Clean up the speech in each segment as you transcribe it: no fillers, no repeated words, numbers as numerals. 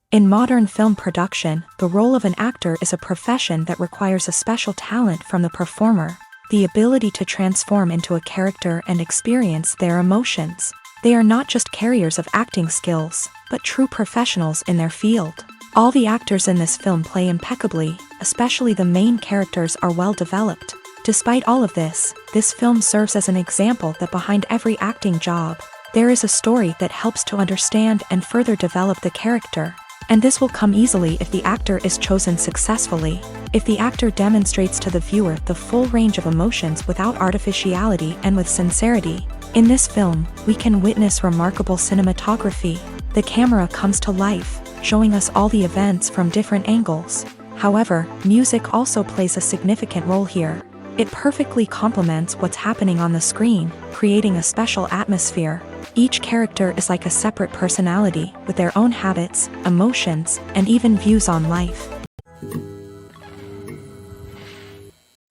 In modern film production, the role of an actor is a profession that requires a special talent from the performer, the ability to transform into a character and experience their emotions. They are not just carriers of acting skills, but true professionals in their field. All the actors in this film play impeccably, especially the main characters are well developed. Despite all of this film serves as an example that behind every acting job, there is a story that helps to understand and further develop the character. And this will come easily if the actor is chosen successfully. If the actor demonstrates to the viewer the full range of emotions without artificiality and with sincerity. In this film, we can witness remarkable cinematography. The camera comes to life, showing us all the events from different angles. However, music also plays a significant role here. It perfectly complements what's happening on the screen, creating a special atmosphere. Each character is like a separate personality, with their own habits, emotions, and even views on life.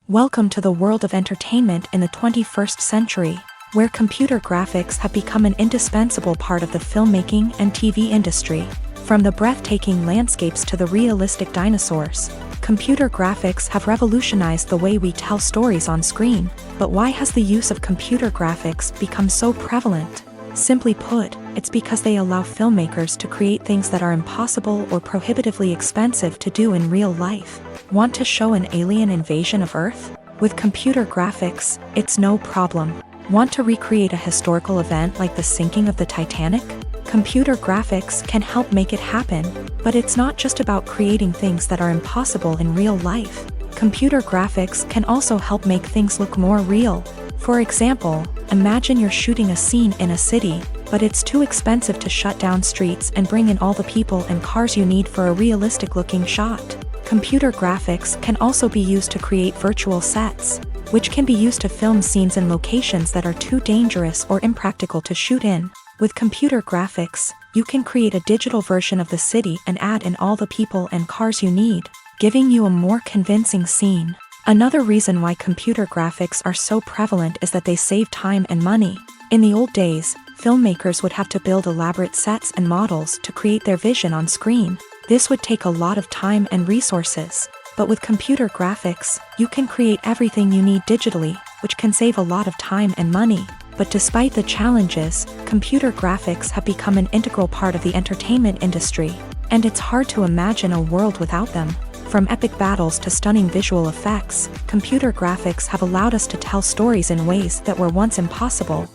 Welcome to the world of entertainment in the 21st century, where computer graphics have become an indispensable part of the filmmaking and TV industry. From the breathtaking landscapes to the realistic dinosaurs, computer graphics have revolutionized the way we tell stories on screen. But why has the use of computer graphics become so prevalent? Simply put, it's because they allow filmmakers to create things that are impossible or prohibitively expensive to do in real life. Want to show an alien invasion of Earth? With computer graphics, it's no problem. Want to recreate a historical event like the sinking of the Titanic? Computer graphics can help make it happen, but it's not just about creating things that are impossible in real life. Computer graphics can also help make things look more real. For example, imagine you're shooting a scene in a city, but it's too expensive to shut down streets and bring in all the people and cars you need for a realistic-looking shot. Computer graphics can also be used to create virtual sets, which can be used to film scenes in locations that are too dangerous or impractical to shoot in. With computer graphics, you can create a digital version of the city and add in all the people and cars you need, giving you a more convincing scene. Another reason why computer graphics are so prevalent is that they save time and money. In the old days, filmmakers would have to build elaborate sets and models to create their vision on screen. This would take a lot of time and resources. But with computer graphics, you can create everything you need digitally, which can save a lot of time and money. But despite the challenges, computer graphics have become an integral part of the entertainment industry, and it's hard to imagine a world without them. From epic battles to stunning visual effects, computer graphics have allowed us to tell stories in ways that were once impossible.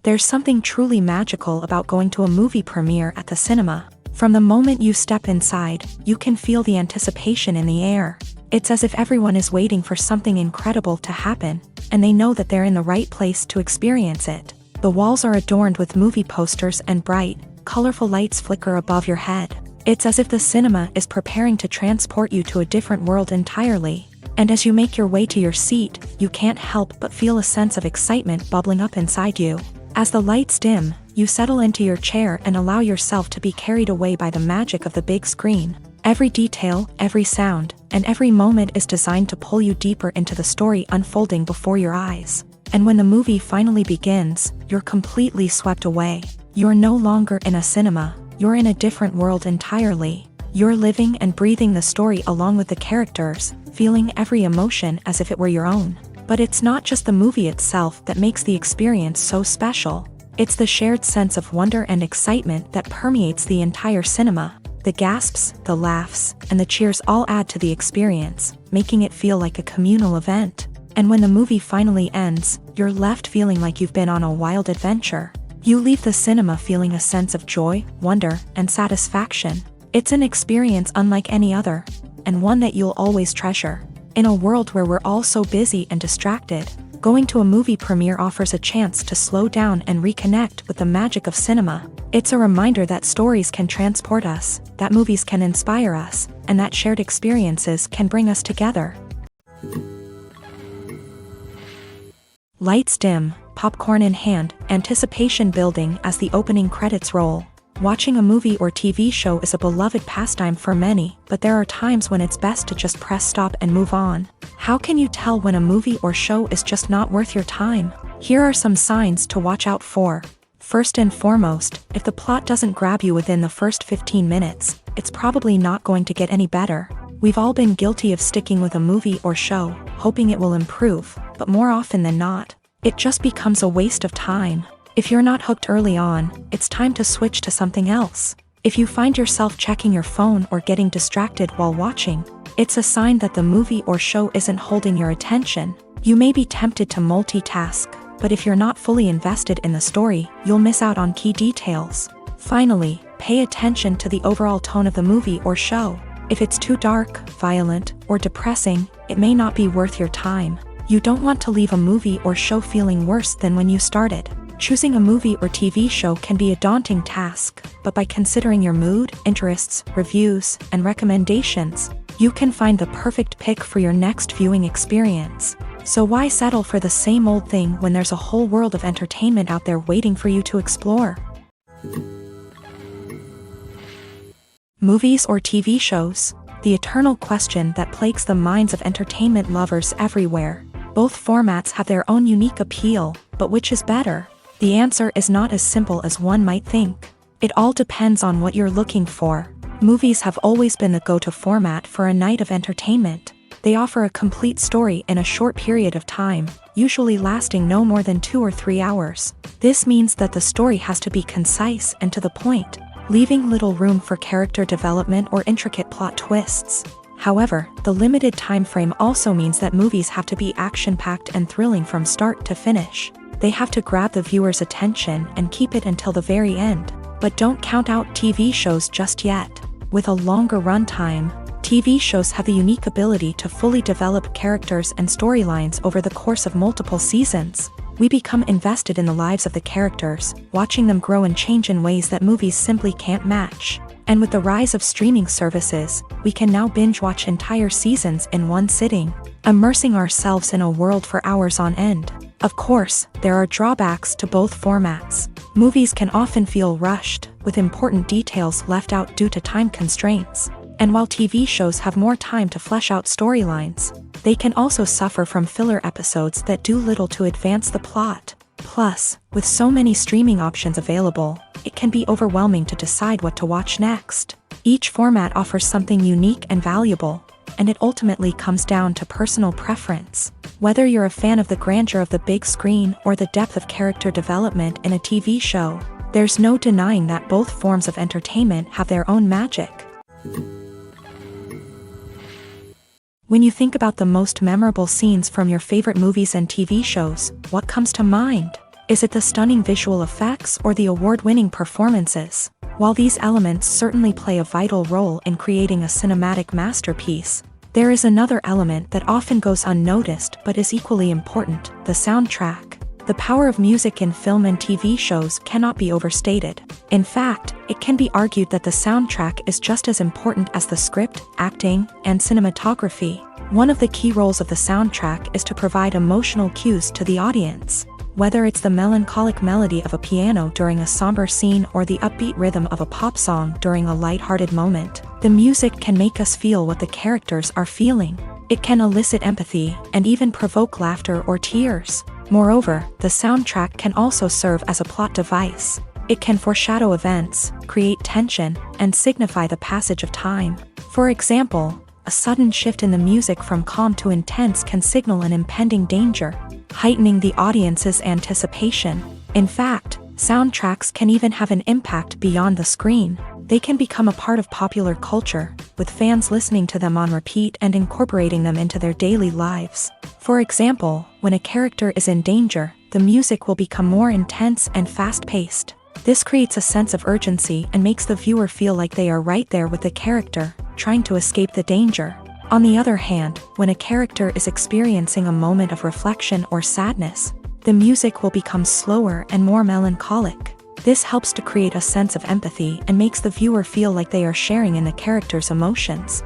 There's something truly magical about going to a movie premiere at the cinema. From the moment you step inside, you can feel the anticipation in the air. It's as if everyone is waiting for something incredible to happen, and they know that they're in the right place to experience it. The walls are adorned with movie posters and bright, colorful lights flicker above your head. It's as if the cinema is preparing to transport you to a different world entirely. And as you make your way to your seat, you can't help but feel a sense of excitement bubbling up inside you. As the lights dim, you settle into your chair and allow yourself to be carried away by the magic of the big screen. Every detail, every sound, and every moment is designed to pull you deeper into the story unfolding before your eyes. And when the movie finally begins, you're completely swept away. You're no longer in a cinema, you're in a different world entirely. You're living and breathing the story along with the characters, feeling every emotion as if it were your own. But it's not just the movie itself that makes the experience so special. It's the shared sense of wonder and excitement that permeates the entire cinema. The gasps, the laughs, and the cheers all add to the experience, making it feel like a communal event. And when the movie finally ends, you're left feeling like you've been on a wild adventure. You leave the cinema feeling a sense of joy, wonder, and satisfaction. It's an experience unlike any other, and one that you'll always treasure. In a world where we're all so busy and distracted, going to a movie premiere offers a chance to slow down and reconnect with the magic of cinema. It's a reminder that stories can transport us, that movies can inspire us, and that shared experiences can bring us together. Lights dim, popcorn in hand, anticipation building as the opening credits roll. Watching a movie or TV show is a beloved pastime for many, but there are times when it's best to just press stop and move on. How can you tell when a movie or show is just not worth your time? Here are some signs to watch out for. First and foremost, if the plot doesn't grab you within the first 15 minutes, it's probably not going to get any better. We've all been guilty of sticking with a movie or show, hoping it will improve, but more often than not, it just becomes a waste of time. If you're not hooked early on, it's time to switch to something else. If you find yourself checking your phone or getting distracted while watching, it's a sign that the movie or show isn't holding your attention. You may be tempted to multitask, but if you're not fully invested in the story, you'll miss out on key details. Finally, pay attention to the overall tone of the movie or show. If it's too dark, violent, or depressing, it may not be worth your time. You don't want to leave a movie or show feeling worse than when you started. Choosing a movie or TV show can be a daunting task, but by considering your mood, interests, reviews, and recommendations, you can find the perfect pick for your next viewing experience. So why settle for the same old thing when there's a whole world of entertainment out there waiting for you to explore? Movies or TV shows? The eternal question that plagues the minds of entertainment lovers everywhere. Both formats have their own unique appeal, but which is better? The answer is not as simple as one might think. It all depends on what you're looking for. Movies have always been the go-to format for a night of entertainment. They offer a complete story in a short period of time, usually lasting no more than 2 or 3 hours. This means that the story has to be concise and to the point, leaving little room for character development or intricate plot twists. However, the limited time frame also means that movies have to be action-packed and thrilling from start to finish. They have to grab the viewer's attention and keep it until the very end. But don't count out TV shows just yet. With a longer runtime, TV shows have the unique ability to fully develop characters and storylines over the course of multiple seasons. We become invested in the lives of the characters, watching them grow and change in ways that movies simply can't match. And with the rise of streaming services, we can now binge-watch entire seasons in one sitting, immersing ourselves in a world for hours on end. Of course, there are drawbacks to both formats. Movies can often feel rushed, with important details left out due to time constraints. And while TV shows have more time to flesh out storylines, they can also suffer from filler episodes that do little to advance the plot. Plus, with so many streaming options available, it can be overwhelming to decide what to watch next. Each format offers something unique and valuable, and it ultimately comes down to personal preference. Whether you're a fan of the grandeur of the big screen or the depth of character development in a TV show, there's no denying that both forms of entertainment have their own magic. When you think about the most memorable scenes from your favorite movies and TV shows, what comes to mind? Is it the stunning visual effects or the award-winning performances? While these elements certainly play a vital role in creating a cinematic masterpiece, there is another element that often goes unnoticed but is equally important: the soundtrack. The power of music in film and TV shows cannot be overstated. In fact, it can be argued that the soundtrack is just as important as the script, acting, and cinematography. One of the key roles of the soundtrack is to provide emotional cues to the audience. Whether it's the melancholic melody of a piano during a somber scene or the upbeat rhythm of a pop song during a lighthearted moment, the music can make us feel what the characters are feeling. It can elicit empathy and even provoke laughter or tears. Moreover, the soundtrack can also serve as a plot device. It can foreshadow events, create tension, and signify the passage of time. For example, a sudden shift in the music from calm to intense can signal an impending danger, heightening the audience's anticipation. In fact, Soundtracks can even have an impact beyond the screen. They can become a part of popular culture, with fans listening to them on repeat and incorporating them into their daily lives. For example, when a character is in danger, the music will become more intense and fast-paced. This creates a sense of urgency and makes the viewer feel like they are right there with the character, trying to escape the danger. On the other hand, when a character is experiencing a moment of reflection or sadness, the music will become slower and more melancholic. This helps to create a sense of empathy and makes the viewer feel like they are sharing in the character's emotions.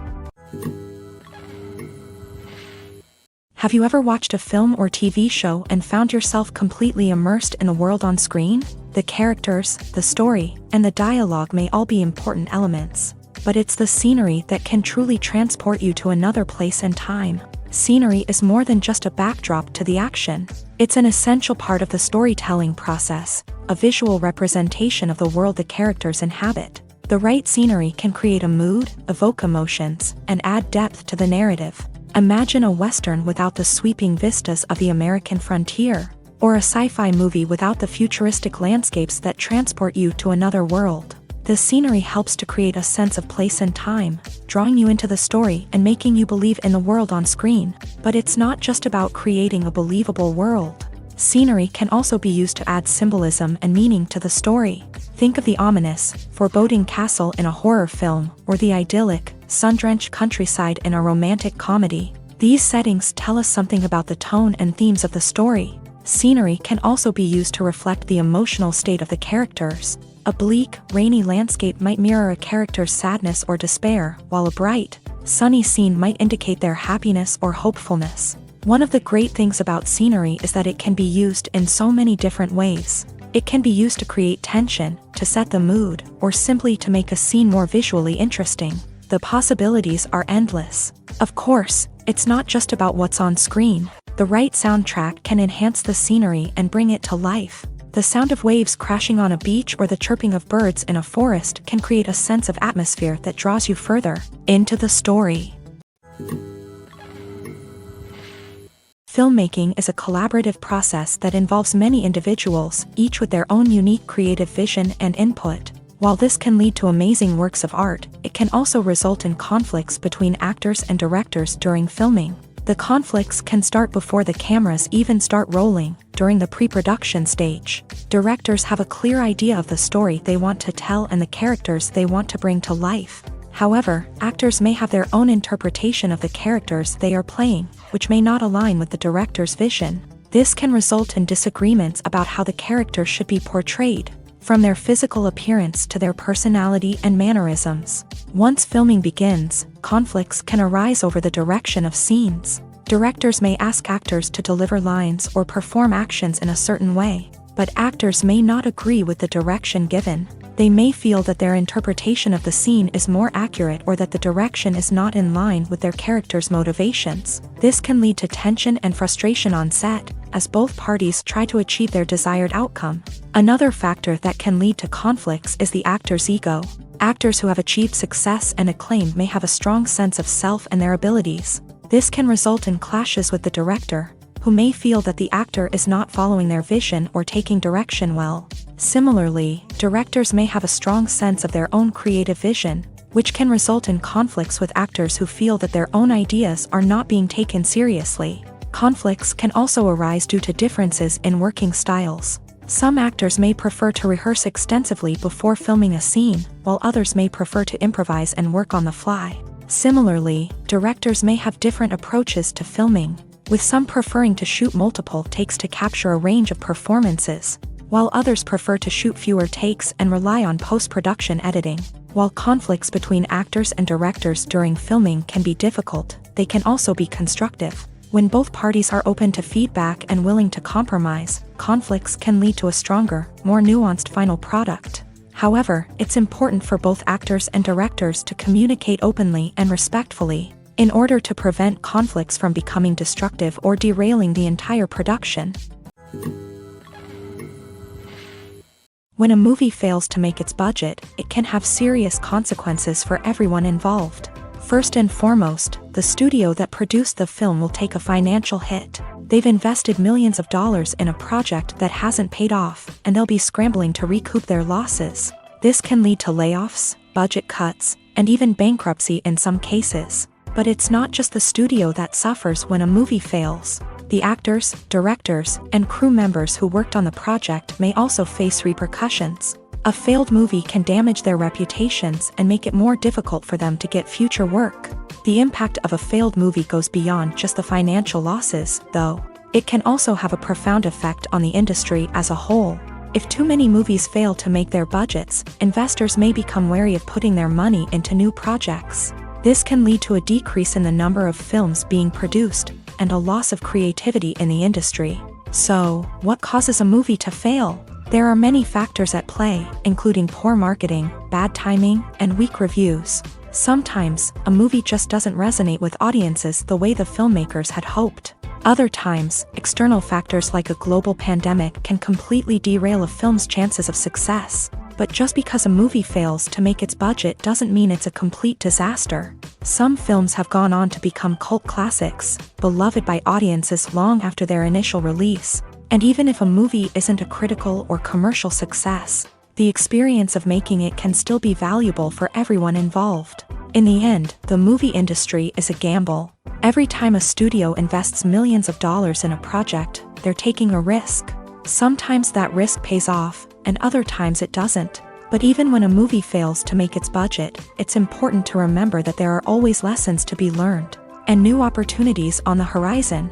Have you ever watched a film or TV show and found yourself completely immersed in the world on screen? The characters, the story, and the dialogue may all be important elements, but it's the scenery that can truly transport you to another place and time. Scenery is more than just a backdrop to the action. It's an essential part of the storytelling process, a visual representation of the world the characters inhabit. The right scenery can create a mood, evoke emotions, and add depth to the narrative. Imagine a Western without the sweeping vistas of the American frontier, or a sci-fi movie without the futuristic landscapes that transport you to another world. The scenery helps to create a sense of place and time, drawing you into the story and making you believe in the world on screen. But it's not just about creating a believable world. Scenery can also be used to add symbolism and meaning to the story. Think of the ominous, foreboding castle in a horror film, or the idyllic, sun-drenched countryside in a romantic comedy. These settings tell us something about the tone and themes of the story. Scenery can also be used to reflect the emotional state of the characters. A bleak, rainy landscape might mirror a character's sadness or despair, while a bright, sunny scene might indicate their happiness or hopefulness. One of the great things about scenery is that it can be used in so many different ways. It can be used to create tension, to set the mood, or simply to make a scene more visually interesting. The possibilities are endless. Of course, it's not just about what's on screen. The right soundtrack can enhance the scenery and bring it to life. The sound of waves crashing on a beach or the chirping of birds in a forest can create a sense of atmosphere that draws you further into the story. Filmmaking is a collaborative process that involves many individuals, each with their own unique creative vision and input. While this can lead to amazing works of art, it can also result in conflicts between actors and directors during filming. The conflicts can start before the cameras even start rolling, during the pre-production stage. Directors have a clear idea of the story they want to tell and the characters they want to bring to life. However, actors may have their own interpretation of the characters they are playing, which may not align with the director's vision. This can result in disagreements about how the characters should be portrayed, from their physical appearance to their personality and mannerisms. Once filming begins, conflicts can arise over the direction of scenes. Directors may ask actors to deliver lines or perform actions in a certain way, but actors may not agree with the direction given. They may feel that their interpretation of the scene is more accurate or that the direction is not in line with their character's motivations. This can lead to tension and frustration on set, as both parties try to achieve their desired outcome. Another factor that can lead to conflicts is the actor's ego. Actors who have achieved success and acclaim may have a strong sense of self and their abilities. This can result in clashes with the director, who may feel that the actor is not following their vision or taking direction well. Similarly, directors may have a strong sense of their own creative vision, which can result in conflicts with actors who feel that their own ideas are not being taken seriously. Conflicts can also arise due to differences in working styles. Some actors may prefer to rehearse extensively before filming a scene, while others may prefer to improvise and work on the fly. Similarly, directors may have different approaches to filming, with some preferring to shoot multiple takes to capture a range of performances, while others prefer to shoot fewer takes and rely on post-production editing. While conflicts between actors and directors during filming can be difficult, they can also be constructive. When both parties are open to feedback and willing to compromise, conflicts can lead to a stronger, more nuanced final product. However, it's important for both actors and directors to communicate openly and respectfully, in order to prevent conflicts from becoming destructive or derailing the entire production. When a movie fails to make its budget, it can have serious consequences for everyone involved. First and foremost, the studio that produced the film will take a financial hit. They've invested millions of dollars in a project that hasn't paid off, and they'll be scrambling to recoup their losses. This can lead to layoffs, budget cuts, and even bankruptcy in some cases. But it's not just the studio that suffers when a movie fails. The actors, directors, and crew members who worked on the project may also face repercussions. A failed movie can damage their reputations and make it more difficult for them to get future work. The impact of a failed movie goes beyond just the financial losses, though. It can also have a profound effect on the industry as a whole. If too many movies fail to make their budgets, investors may become wary of putting their money into new projects. This can lead to a decrease in the number of films being produced, and a loss of creativity in the industry. So, what causes a movie to fail? There are many factors at play, including poor marketing, bad timing, and weak reviews. Sometimes, a movie just doesn't resonate with audiences the way the filmmakers had hoped. Other times, external factors like a global pandemic can completely derail a film's chances of success. But just because a movie fails to make its budget doesn't mean it's a complete disaster. Some films have gone on to become cult classics, beloved by audiences long after their initial release. And even if a movie isn't a critical or commercial success, the experience of making it can still be valuable for everyone involved. In the end, the movie industry is a gamble. Every time a studio invests millions of dollars in a project, they're taking a risk. Sometimes that risk pays off, and other times it doesn't. But even when a movie fails to make its budget, it's important to remember that there are always lessons to be learned, and new opportunities on the horizon.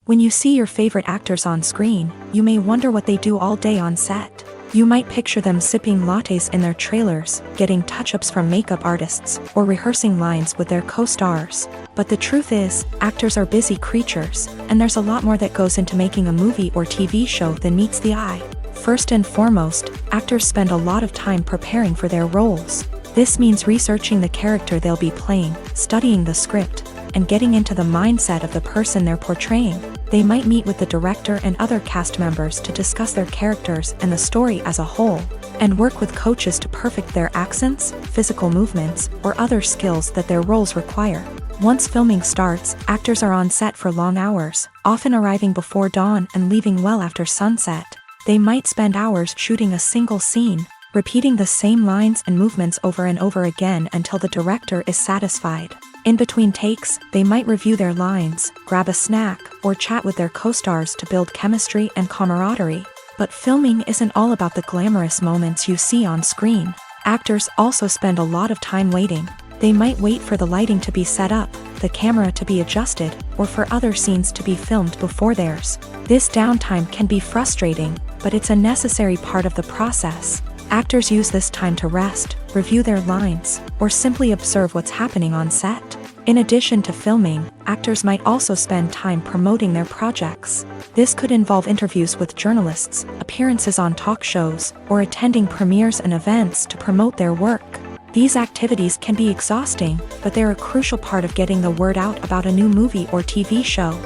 When you see your favorite actors on screen, you may wonder what they do all day on set. You might picture them sipping lattes in their trailers, getting touch-ups from makeup artists, or rehearsing lines with their co-stars. But the truth is, actors are busy creatures, and there's a lot more that goes into making a movie or TV show than meets the eye. First and foremost, actors spend a lot of time preparing for their roles. This means researching the character they'll be playing, studying the script, and getting into the mindset of the person they're portraying. They might meet with the director and other cast members to discuss their characters and the story as a whole, and work with coaches to perfect their accents, physical movements, or other skills that their roles require. Once filming starts, actors are on set for long hours, often arriving before dawn and leaving well after sunset. They might spend hours shooting a single scene, repeating the same lines and movements over and over again until the director is satisfied. In between takes, they might review their lines, grab a snack, or chat with their co-stars to build chemistry and camaraderie. But filming isn't all about the glamorous moments you see on screen. Actors also spend a lot of time waiting. They might wait for the lighting to be set up, the camera to be adjusted, or for other scenes to be filmed before theirs. This downtime can be frustrating, but it's a necessary part of the process. Actors use this time to rest, review their lines, or simply observe what's happening on set. In addition to filming, actors might also spend time promoting their projects. This could involve interviews with journalists, appearances on talk shows, or attending premieres and events to promote their work. These activities can be exhausting, but they're a crucial part of getting the word out about a new movie or TV show.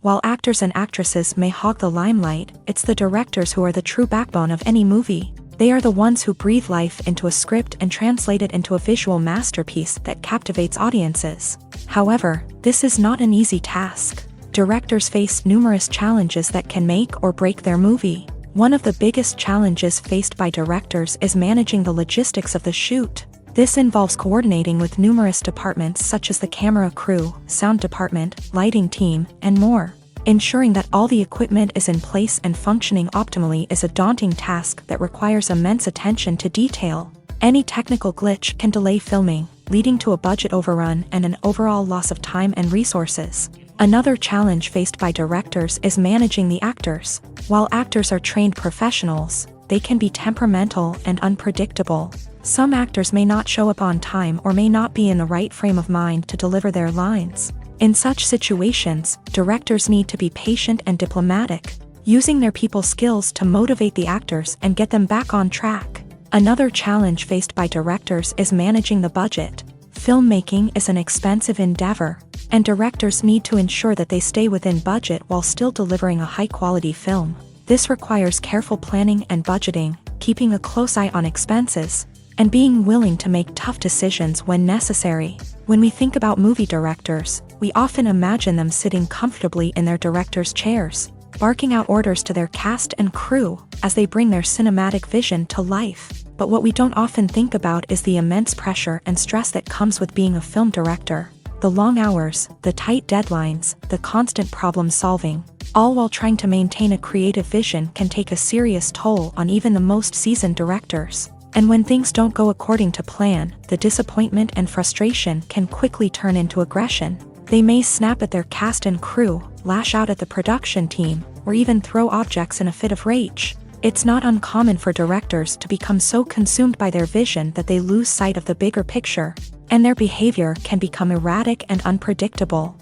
While actors and actresses may hog the limelight, it's the directors who are the true backbone of any movie. They are the ones who breathe life into a script and translate it into a visual masterpiece that captivates audiences. However, this is not an easy task. Directors face numerous challenges that can make or break their movie. One of the biggest challenges faced by directors is managing the logistics of the shoot. This involves coordinating with numerous departments such as the camera crew, sound department, lighting team, and more. Ensuring that all the equipment is in place and functioning optimally is a daunting task that requires immense attention to detail. Any technical glitch can delay filming, leading to a budget overrun and an overall loss of time and resources. Another challenge faced by directors is managing the actors. While actors are trained professionals, they can be temperamental and unpredictable. Some actors may not show up on time or may not be in the right frame of mind to deliver their lines. In such situations, directors need to be patient and diplomatic, using their people skills to motivate the actors and get them back on track. Another challenge faced by directors is managing the budget. Filmmaking is an expensive endeavor, and directors need to ensure that they stay within budget while still delivering a high-quality film. This requires careful planning and budgeting, keeping a close eye on expenses, and being willing to make tough decisions when necessary. When we think about movie directors, we often imagine them sitting comfortably in their director's chairs, barking out orders to their cast and crew as they bring their cinematic vision to life. But what we don't often think about is the immense pressure and stress that comes with being a film director. The long hours, the tight deadlines, the constant problem solving, all while trying to maintain a creative vision can take a serious toll on even the most seasoned directors. And when things don't go according to plan, the disappointment and frustration can quickly turn into aggression. They may snap at their cast and crew, lash out at the production team, or even throw objects in a fit of rage. It's not uncommon for directors to become so consumed by their vision that they lose sight of the bigger picture, and their behavior can become erratic and unpredictable.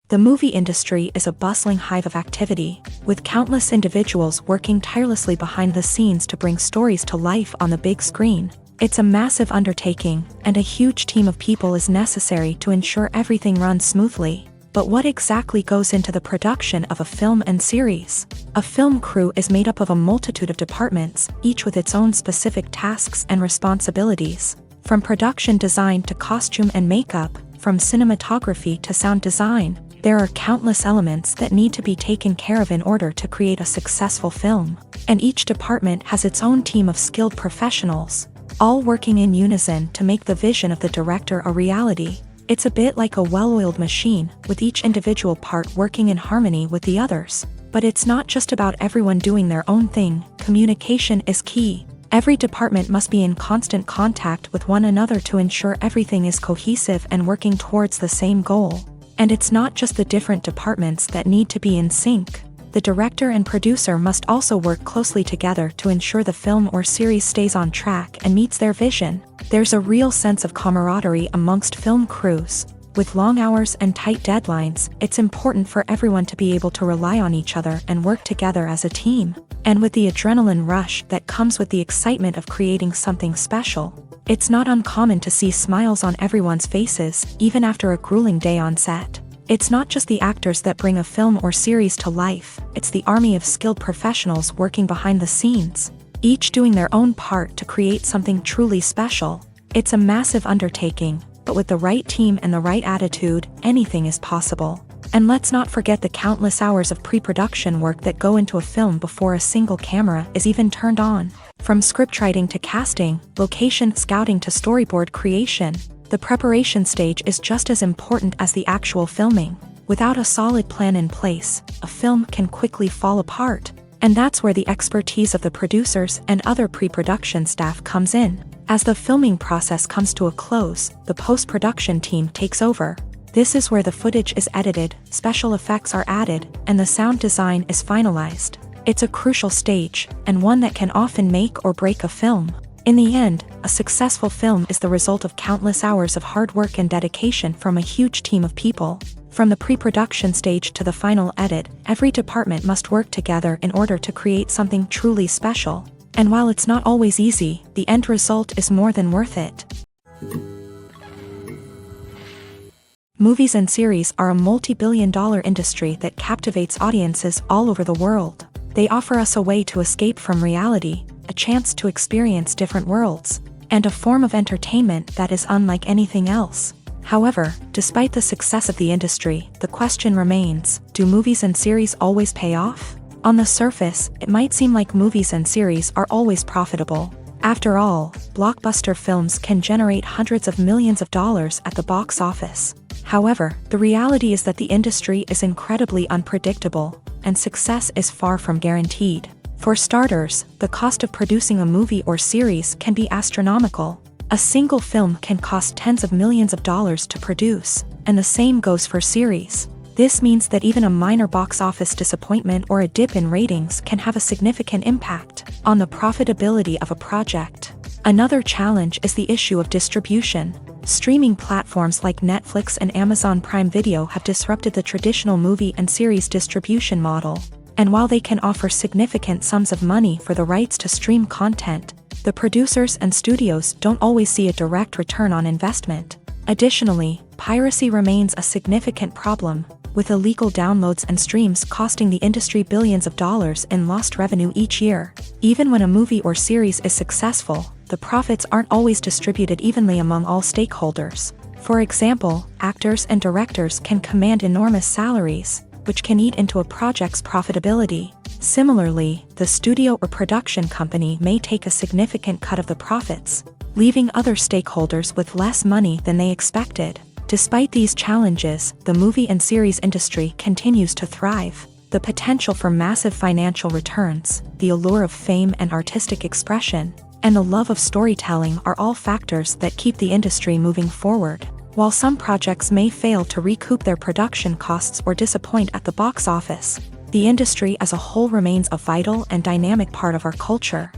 The movie industry is a bustling hive of activity, with countless individuals working tirelessly behind the scenes to bring stories to life on the big screen. It's a massive undertaking, and a huge team of people is necessary to ensure everything runs smoothly. But what exactly goes into the production of a film and series? A film crew is made up of a multitude of departments, each with its own specific tasks and responsibilities. From production design to costume and makeup, from cinematography to sound design, there are countless elements that need to be taken care of in order to create a successful film. And each department has its own team of skilled professionals, all working in unison to make the vision of the director a reality. It's a bit like a well-oiled machine, with each individual part working in harmony with the others. But it's not just about everyone doing their own thing. Communication is key. Every department must be in constant contact with one another to ensure everything is cohesive and working towards the same goal. And it's not just the different departments that need to be in sync. The director and producer must also work closely together to ensure the film or series stays on track and meets their vision. There's a real sense of camaraderie amongst film crews. With long hours and tight deadlines, it's important for everyone to be able to rely on each other and work together as a team. And with the adrenaline rush that comes with the excitement of creating something special, it's not uncommon to see smiles on everyone's faces, even after a grueling day on set. It's not just the actors that bring a film or series to life, it's the army of skilled professionals working behind the scenes, each doing their own part to create something truly special. It's a massive undertaking, but with the right team and the right attitude, anything is possible. And let's not forget the countless hours of pre-production work that go into a film before a single camera is even turned on. From scriptwriting to casting, location scouting to storyboard creation, the preparation stage is just as important as the actual filming. Without a solid plan in place, a film can quickly fall apart. And that's where the expertise of the producers and other pre-production staff comes in. As the filming process comes to a close, the post-production team takes over. This is where the footage is edited, special effects are added, and the sound design is finalized. It's a crucial stage, and one that can often make or break a film. In the end, a successful film is the result of countless hours of hard work and dedication from a huge team of people. From the pre-production stage to the final edit, every department must work together in order to create something truly special. And while it's not always easy, the end result is more than worth it. Movies and series are a multi-billion-dollar industry that captivates audiences all over the world. They offer us a way to escape from reality, a chance to experience different worlds, and a form of entertainment that is unlike anything else. However, despite the success of the industry, the question remains, do movies and series always pay off? On the surface, it might seem like movies and series are always profitable. After all, blockbuster films can generate hundreds of millions of dollars at the box office. However, the reality is that the industry is incredibly unpredictable, and success is far from guaranteed. For starters, the cost of producing a movie or series can be astronomical. A single film can cost tens of millions of dollars to produce, and the same goes for series. This means that even a minor box office disappointment or a dip in ratings can have a significant impact on the profitability of a project. Another challenge is the issue of distribution. Streaming platforms like Netflix and Amazon Prime Video have disrupted the traditional movie and series distribution model. And while they can offer significant sums of money for the rights to stream content, the producers and studios don't always see a direct return on investment. Additionally, piracy remains a significant problem. with illegal downloads and streams costing the industry billions of dollars in lost revenue each year. Even when a movie or series is successful, the profits aren't always distributed evenly among all stakeholders. For example, actors and directors can command enormous salaries, which can eat into a project's profitability. Similarly, the studio or production company may take a significant cut of the profits, leaving other stakeholders with less money than they expected. Despite these challenges, the movie and series industry continues to thrive. The potential for massive financial returns, the allure of fame and artistic expression, and the love of storytelling are all factors that keep the industry moving forward. While some projects may fail to recoup their production costs or disappoint at the box office, the industry as a whole remains a vital and dynamic part of our culture.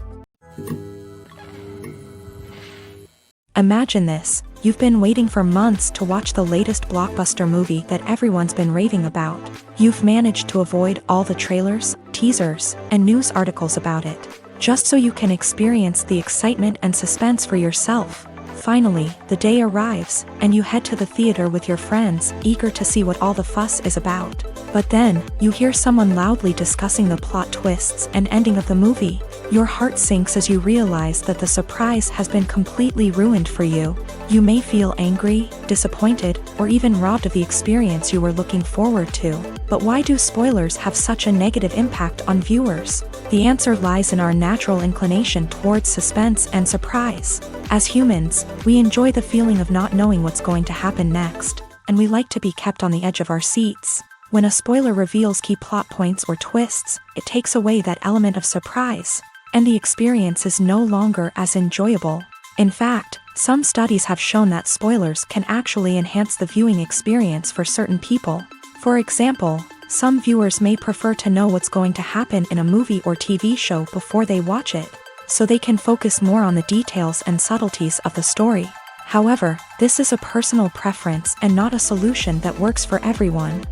Imagine this: you've been waiting for months to watch the latest blockbuster movie that everyone's been raving about. You've managed to avoid all the trailers, teasers, and news articles about it, just so you can experience the excitement and suspense for yourself. Finally, the day arrives, and you head to the theater with your friends, eager to see what all the fuss is about. But then, you hear someone loudly discussing the plot twists and ending of the movie. Your heart sinks as you realize that the surprise has been completely ruined for you. You may feel angry, disappointed, or even robbed of the experience you were looking forward to. But why do spoilers have such a negative impact on viewers? The answer lies in our natural inclination towards suspense and surprise. As humans, we enjoy the feeling of not knowing what's going to happen next, and we like to be kept on the edge of our seats. When a spoiler reveals key plot points or twists, it takes away that element of surprise, and the experience is no longer as enjoyable. In fact, some studies have shown that spoilers can actually enhance the viewing experience for certain people. For example, some viewers may prefer to know what's going to happen in a movie or TV show before they watch it, so they can focus more on the details and subtleties of the story. However, this is a personal preference and not a solution that works for everyone.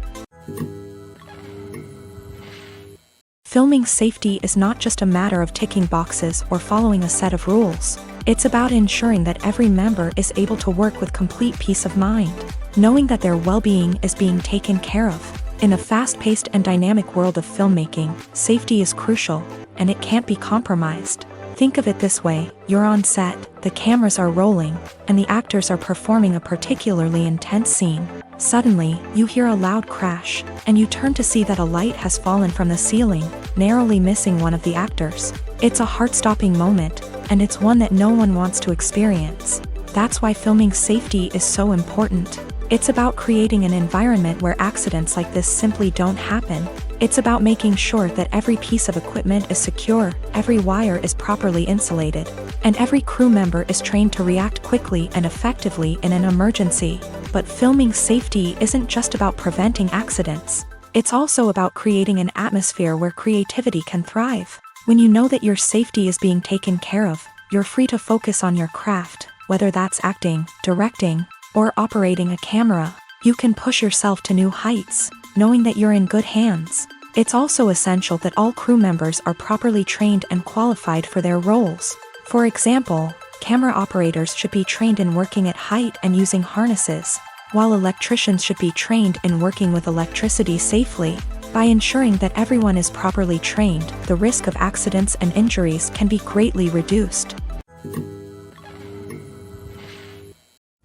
Filming safety is not just a matter of ticking boxes or following a set of rules. It's about ensuring that every member is able to work with complete peace of mind, knowing that their well-being is being taken care of. In a fast-paced and dynamic world of filmmaking, safety is crucial, and it can't be compromised. Think of it this way: you're on set, the cameras are rolling, and the actors are performing a particularly intense scene. Suddenly, you hear a loud crash, and you turn to see that a light has fallen from the ceiling, narrowly missing one of the actors. It's a heart-stopping moment, and it's one that no one wants to experience. That's why filming safety is so important. It's about creating an environment where accidents like this simply don't happen. It's about making sure that every piece of equipment is secure, every wire is properly insulated, and every crew member is trained to react quickly and effectively in an emergency. But filming safety isn't just about preventing accidents. It's also about creating an atmosphere where creativity can thrive. When you know that your safety is being taken care of, you're free to focus on your craft, whether that's acting, directing, or operating a camera. You can push yourself to new heights, knowing that you're in good hands. It's also essential that all crew members are properly trained and qualified for their roles. For example, camera operators should be trained in working at height and using harnesses, while electricians should be trained in working with electricity safely. By ensuring that everyone is properly trained, the risk of accidents and injuries can be greatly reduced.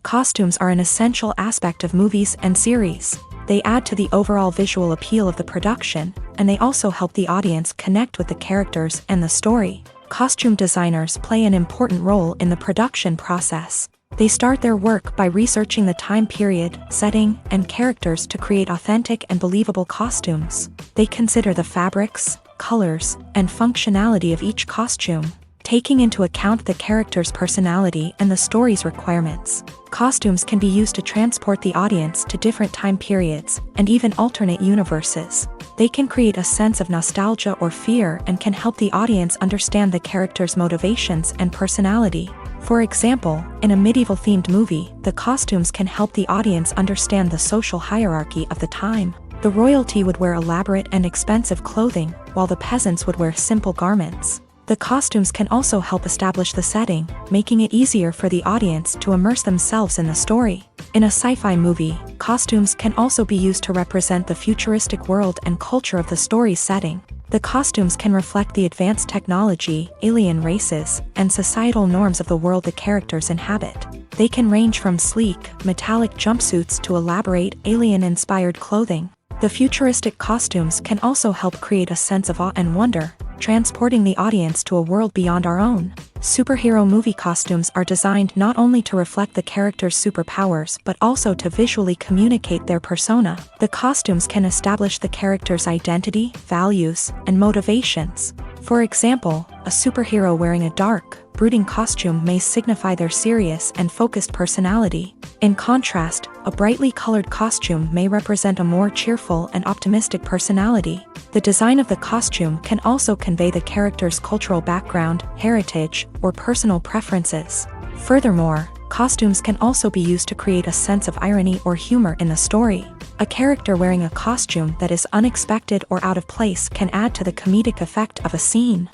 Costumes are an essential aspect of movies and series. They add to the overall visual appeal of the production, and they also help the audience connect with the characters and the story. Costume designers play an important role in the production process. They start their work by researching the time period, setting, and characters to create authentic and believable costumes. They consider the fabrics, colors, and functionality of each costume, taking into account the character's personality and the story's requirements. Costumes can be used to transport the audience to different time periods and even alternate universes. They can create a sense of nostalgia or fear and can help the audience understand the character's motivations and personality. For example, in a medieval-themed movie, the costumes can help the audience understand the social hierarchy of the time. The royalty would wear elaborate and expensive clothing, while the peasants would wear simple garments. The costumes can also help establish the setting, making it easier for the audience to immerse themselves in the story. In a sci-fi movie, costumes can also be used to represent the futuristic world and culture of the story's setting. The costumes can reflect the advanced technology, alien races, and societal norms of the world the characters inhabit. They can range from sleek, metallic jumpsuits to elaborate, alien-inspired clothing. The futuristic costumes can also help create a sense of awe and wonder, transporting the audience to a world beyond our own. Superhero movie costumes are designed not only to reflect the character's superpowers but also to visually communicate their persona. The costumes can establish the character's identity, values, and motivations. For example, a superhero wearing a dark, brooding costume may signify their serious and focused personality. In contrast, a brightly colored costume may represent a more cheerful and optimistic personality. The design of the costume can also convey the character's cultural background, heritage, or personal preferences. Furthermore, costumes can also be used to create a sense of irony or humor in the story. A character wearing a costume that is unexpected or out of place can add to the comedic effect of a scene.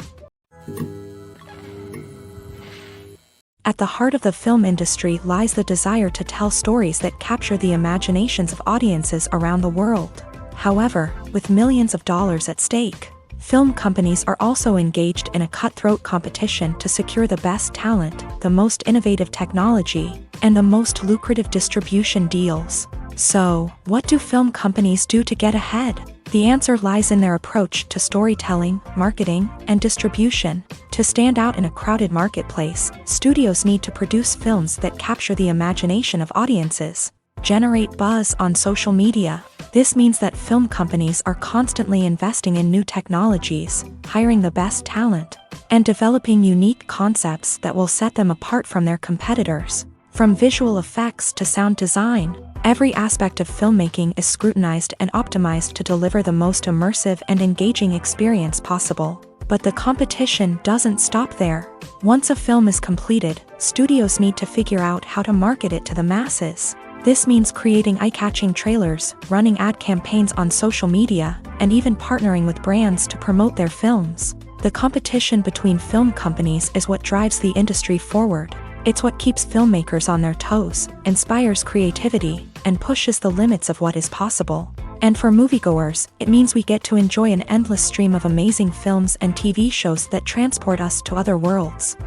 At the heart of the film industry lies the desire to tell stories that capture the imaginations of audiences around the world. However, with millions of dollars at stake, film companies are also engaged in a cutthroat competition to secure the best talent, the most innovative technology, and the most lucrative distribution deals. So, what do film companies do to get ahead? The answer lies in their approach to storytelling, marketing, and distribution. To stand out in a crowded marketplace, studios need to produce films that capture the imagination of audiences, generate buzz on social media. This means that film companies are constantly investing in new technologies, hiring the best talent, and developing unique concepts that will set them apart from their competitors. From visual effects to sound design, every aspect of filmmaking is scrutinized and optimized to deliver the most immersive and engaging experience possible. But the competition doesn't stop there. Once a film is completed, studios need to figure out how to market it to the masses. This means creating eye-catching trailers, running ad campaigns on social media, and even partnering with brands to promote their films. The competition between film companies is what drives the industry forward. It's what keeps filmmakers on their toes, inspires creativity, and pushes the limits of what is possible. And for moviegoers, it means we get to enjoy an endless stream of amazing films and TV shows that transport us to other worlds.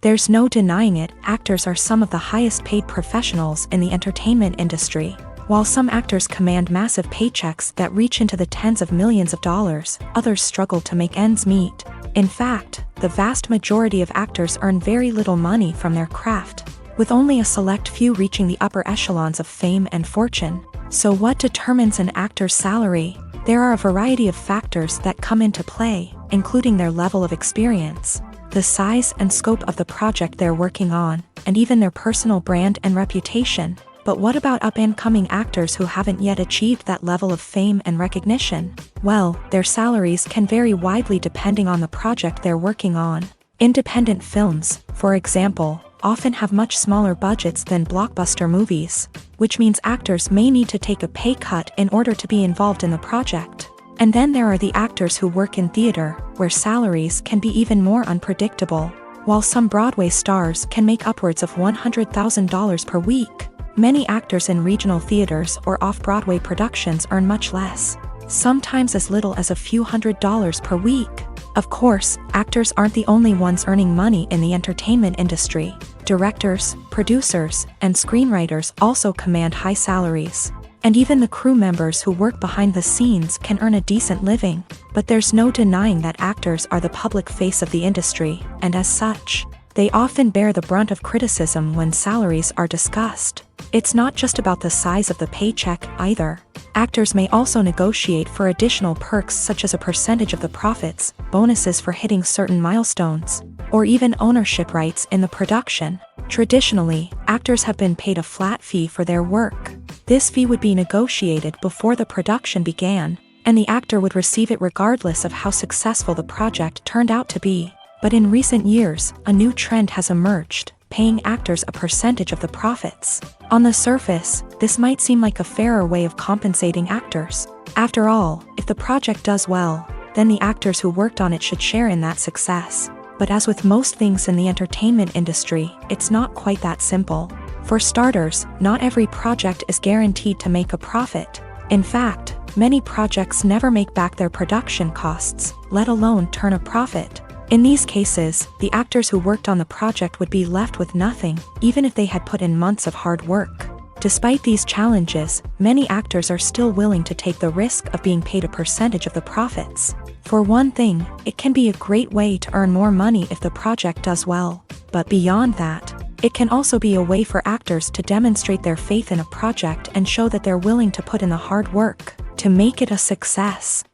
There's no denying it, actors are some of the highest paid professionals in the entertainment industry. While some actors command massive paychecks that reach into the tens of millions of dollars, others struggle to make ends meet. In fact, the vast majority of actors earn very little money from their craft, with only a select few reaching the upper echelons of fame and fortune. So what determines an actor's salary? There are a variety of factors that come into play, including their level of experience, the size and scope of the project they're working on, and even their personal brand and reputation. But what about up-and-coming actors who haven't yet achieved that level of fame and recognition? Well, their salaries can vary widely depending on the project they're working on. Independent films, for example, often have much smaller budgets than blockbuster movies, which means actors may need to take a pay cut in order to be involved in the project. And then there are the actors who work in theater, where salaries can be even more unpredictable. While some Broadway stars can make upwards of $100,000 per week, many actors in regional theaters or off-Broadway productions earn much less, sometimes as little as a few $100s per week. Of course, actors aren't the only ones earning money in the entertainment industry. Directors, producers, and screenwriters also command high salaries. And even the crew members who work behind the scenes can earn a decent living. But there's no denying that actors are the public face of the industry, and as such, they often bear the brunt of criticism when salaries are discussed. It's not just about the size of the paycheck, either. Actors may also negotiate for additional perks such as a percentage of the profits, bonuses for hitting certain milestones, or even ownership rights in the production. Traditionally, actors have been paid a flat fee for their work. This fee would be negotiated before the production began, and the actor would receive it regardless of how successful the project turned out to be. But in recent years, a new trend has emerged, paying actors a percentage of the profits. On the surface, this might seem like a fairer way of compensating actors. After all, if the project does well, then the actors who worked on it should share in that success. But as with most things in the entertainment industry, it's not quite that simple. For starters, not every project is guaranteed to make a profit. In fact, many projects never make back their production costs, let alone turn a profit. In these cases, the actors who worked on the project would be left with nothing, even if they had put in months of hard work. Despite these challenges, many actors are still willing to take the risk of being paid a percentage of the profits. For one thing, it can be a great way to earn more money if the project does well. But beyond that, it can also be a way for actors to demonstrate their faith in a project and show that they're willing to put in the hard work to make it a success.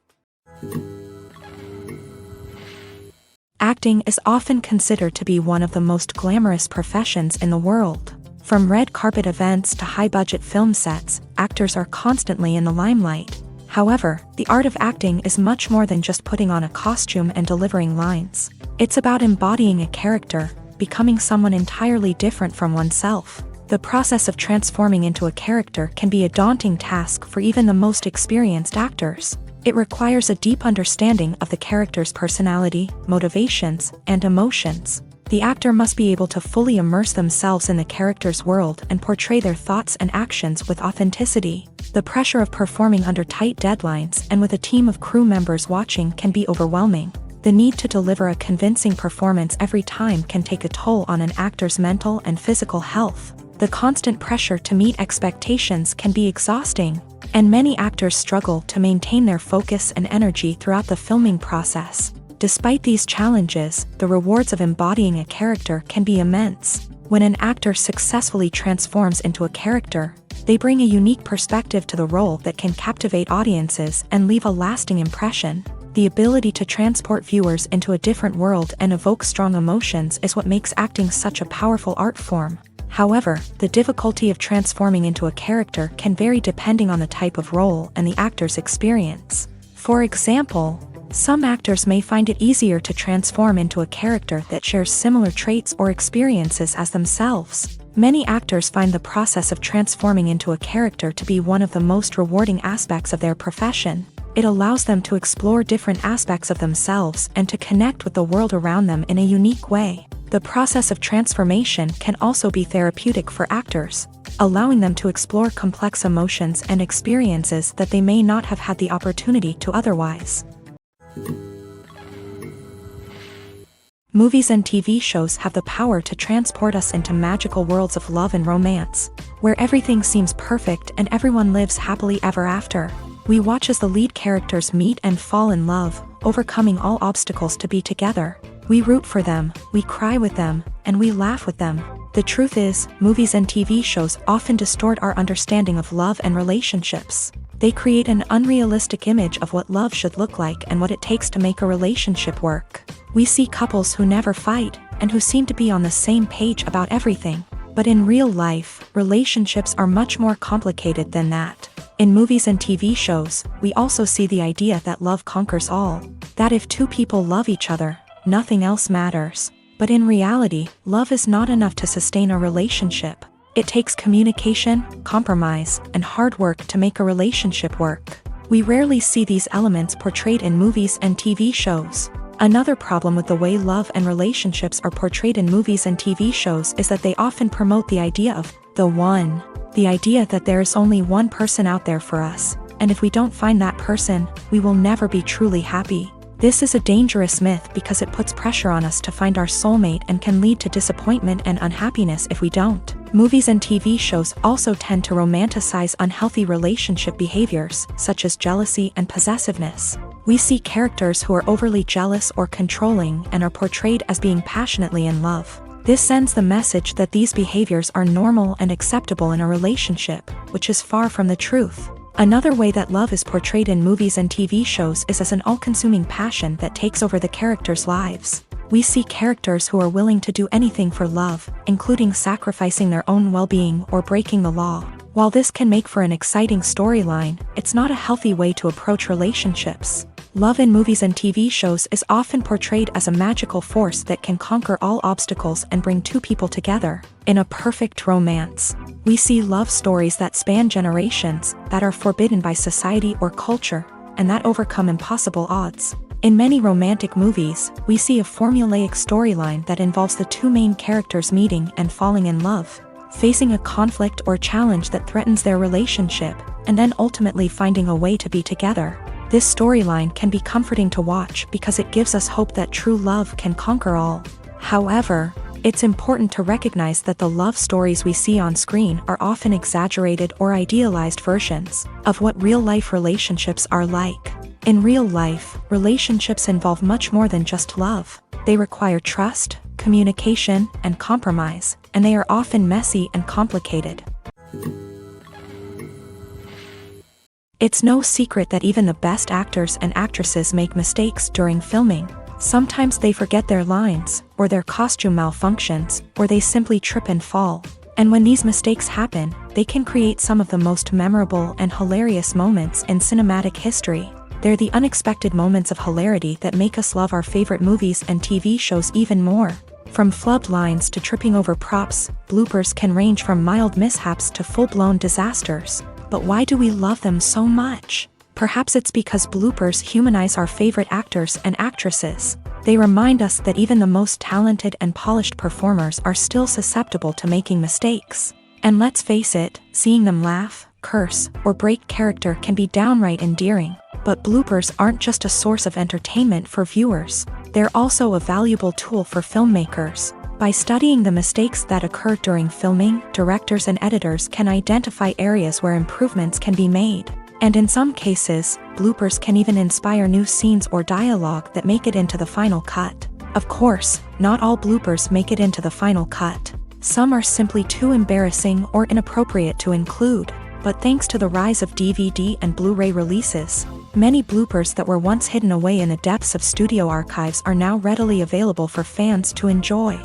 Acting is often considered to be one of the most glamorous professions in the world. From red carpet events to high-budget film sets, actors are constantly in the limelight. However, the art of acting is much more than just putting on a costume and delivering lines. It's about embodying a character, becoming someone entirely different from oneself. The process of transforming into a character can be a daunting task for even the most experienced actors. It requires a deep understanding of the character's personality, motivations, and emotions. The actor must be able to fully immerse themselves in the character's world and portray their thoughts and actions with authenticity. The pressure of performing under tight deadlines and with a team of crew members watching can be overwhelming. The need to deliver a convincing performance every time can take a toll on an actor's mental and physical health. The constant pressure to meet expectations can be exhausting, and many actors struggle to maintain their focus and energy throughout the filming process. Despite these challenges, the rewards of embodying a character can be immense. When an actor successfully transforms into a character, they bring a unique perspective to the role that can captivate audiences and leave a lasting impression. The ability to transport viewers into a different world and evoke strong emotions is what makes acting such a powerful art form. However, the difficulty of transforming into a character can vary depending on the type of role and the actor's experience. For example, some actors may find it easier to transform into a character that shares similar traits or experiences as themselves. Many actors find the process of transforming into a character to be one of the most rewarding aspects of their profession. It allows them to explore different aspects of themselves and to connect with the world around them in a unique way. The process of transformation can also be therapeutic for actors, allowing them to explore complex emotions and experiences that they may not have had the opportunity to otherwise. Movies and TV shows have the power to transport us into magical worlds of love and romance, where everything seems perfect and everyone lives happily ever after. We watch as the lead characters meet and fall in love, overcoming all obstacles to be together. We root for them, we cry with them, and we laugh with them. The truth is, movies and TV shows often distort our understanding of love and relationships. They create an unrealistic image of what love should look like and what it takes to make a relationship work. We see couples who never fight, and who seem to be on the same page about everything. But in real life, relationships are much more complicated than that. In movies and TV shows, we also see the idea that love conquers all. That if two people love each other, nothing else matters. But in reality, love is not enough to sustain a relationship. It takes communication, compromise, and hard work to make a relationship work. We rarely see these elements portrayed in movies and TV shows. Another problem with the way love and relationships are portrayed in movies and TV shows is that they often promote the idea of the one. The idea that there is only one person out there for us, and if we don't find that person, we will never be truly happy. This is a dangerous myth because it puts pressure on us to find our soulmate and can lead to disappointment and unhappiness if we don't. Movies and TV shows also tend to romanticize unhealthy relationship behaviors, such as jealousy and possessiveness. We see characters who are overly jealous or controlling and are portrayed as being passionately in love. This sends the message that these behaviors are normal and acceptable in a relationship, which is far from the truth. Another way that love is portrayed in movies and TV shows is as an all-consuming passion that takes over the characters' lives. We see characters who are willing to do anything for love, including sacrificing their own well-being or breaking the law. While this can make for an exciting storyline, it's not a healthy way to approach relationships. Love in movies and TV shows is often portrayed as a magical force that can conquer all obstacles and bring two people together in a perfect romance. We see love stories that span generations, that are forbidden by society or culture. and that overcome impossible odds. In many romantic movies, we see a formulaic storyline that involves the two main characters meeting and falling in love, facing a conflict or challenge that threatens their relationship, and then ultimately finding a way to be together. This storyline can be comforting to watch because it gives us hope that true love can conquer all. However, it's important to recognize that the love stories we see on screen are often exaggerated or idealized versions of what real-life relationships are like. In real life, relationships involve much more than just love. They require trust, communication, and compromise, and they are often messy and complicated. It's no secret that even the best actors and actresses make mistakes during filming. Sometimes they forget their lines, or their costume malfunctions, or they simply trip and fall. And when these mistakes happen, they can create some of the most memorable and hilarious moments in cinematic history. They're the unexpected moments of hilarity that make us love our favorite movies and TV shows even more. From flubbed lines to tripping over props, bloopers can range from mild mishaps to full-blown disasters. But why do we love them so much? Perhaps it's because bloopers humanize our favorite actors and actresses. They remind us that even the most talented and polished performers are still susceptible to making mistakes. And let's face it, seeing them laugh, curse, or break character can be downright endearing. But bloopers aren't just a source of entertainment for viewers. They're also a valuable tool for filmmakers. By studying the mistakes that occur during filming, directors and editors can identify areas where improvements can be made. And in some cases, bloopers can even inspire new scenes or dialogue that make it into the final cut. Of course, not all bloopers make it into the final cut. Some are simply too embarrassing or inappropriate to include. But thanks to the rise of DVD and Blu-ray releases, many bloopers that were once hidden away in the depths of studio archives are now readily available for fans to enjoy.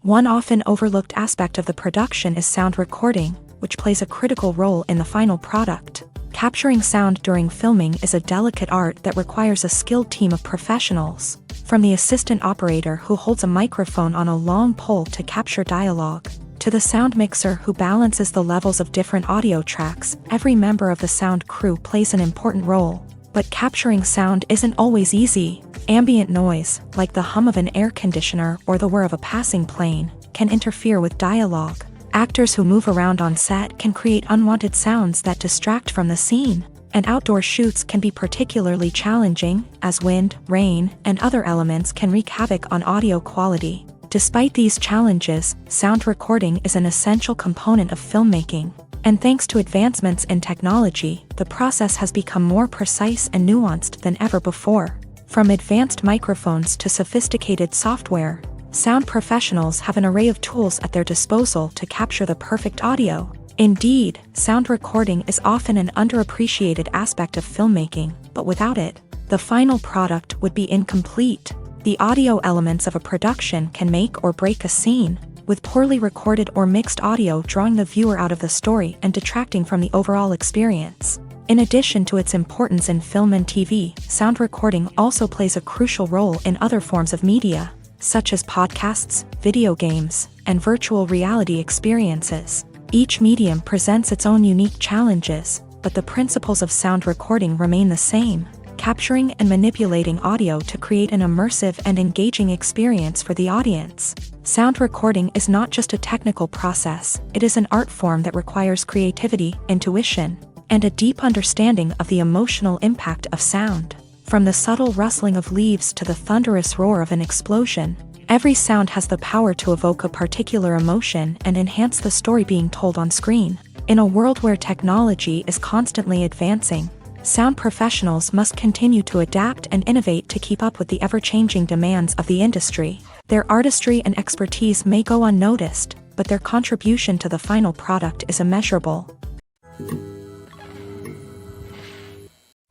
One often overlooked aspect of the production is sound recording, which plays a critical role in the final product. Capturing sound during filming is a delicate art that requires a skilled team of professionals. From the assistant operator who holds a microphone on a long pole to capture dialogue, to the sound mixer who balances the levels of different audio tracks, every member of the sound crew plays an important role. But capturing sound isn't always easy. Ambient noise, like the hum of an air conditioner or the whir of a passing plane, can interfere with dialogue. Actors who move around on set can create unwanted sounds that distract from the scene. And outdoor shoots can be particularly challenging, as wind, rain, and other elements can wreak havoc on audio quality. Despite these challenges, sound recording is an essential component of filmmaking. And thanks to advancements in technology, the process has become more precise and nuanced than ever before. From advanced microphones to sophisticated software, sound professionals have an array of tools at their disposal to capture the perfect audio. Indeed, sound recording is often an underappreciated aspect of filmmaking, but without it, the final product would be incomplete. The audio elements of a production can make or break a scene, with poorly recorded or mixed audio drawing the viewer out of the story and detracting from the overall experience. In addition to its importance in film and TV, sound recording also plays a crucial role in other forms of media, such as podcasts, video games, and virtual reality experiences. Each medium presents its own unique challenges, but the principles of sound recording remain the same: capturing and manipulating audio to create an immersive and engaging experience for the audience. Sound recording is not just a technical process, it is an art form that requires creativity, intuition, and a deep understanding of the emotional impact of sound. From the subtle rustling of leaves to the thunderous roar of an explosion, every sound has the power to evoke a particular emotion and enhance the story being told on screen. In a world where technology is constantly advancing, sound professionals must continue to adapt and innovate to keep up with the ever-changing demands of the industry. Their artistry and expertise may go unnoticed, but their contribution to the final product is immeasurable.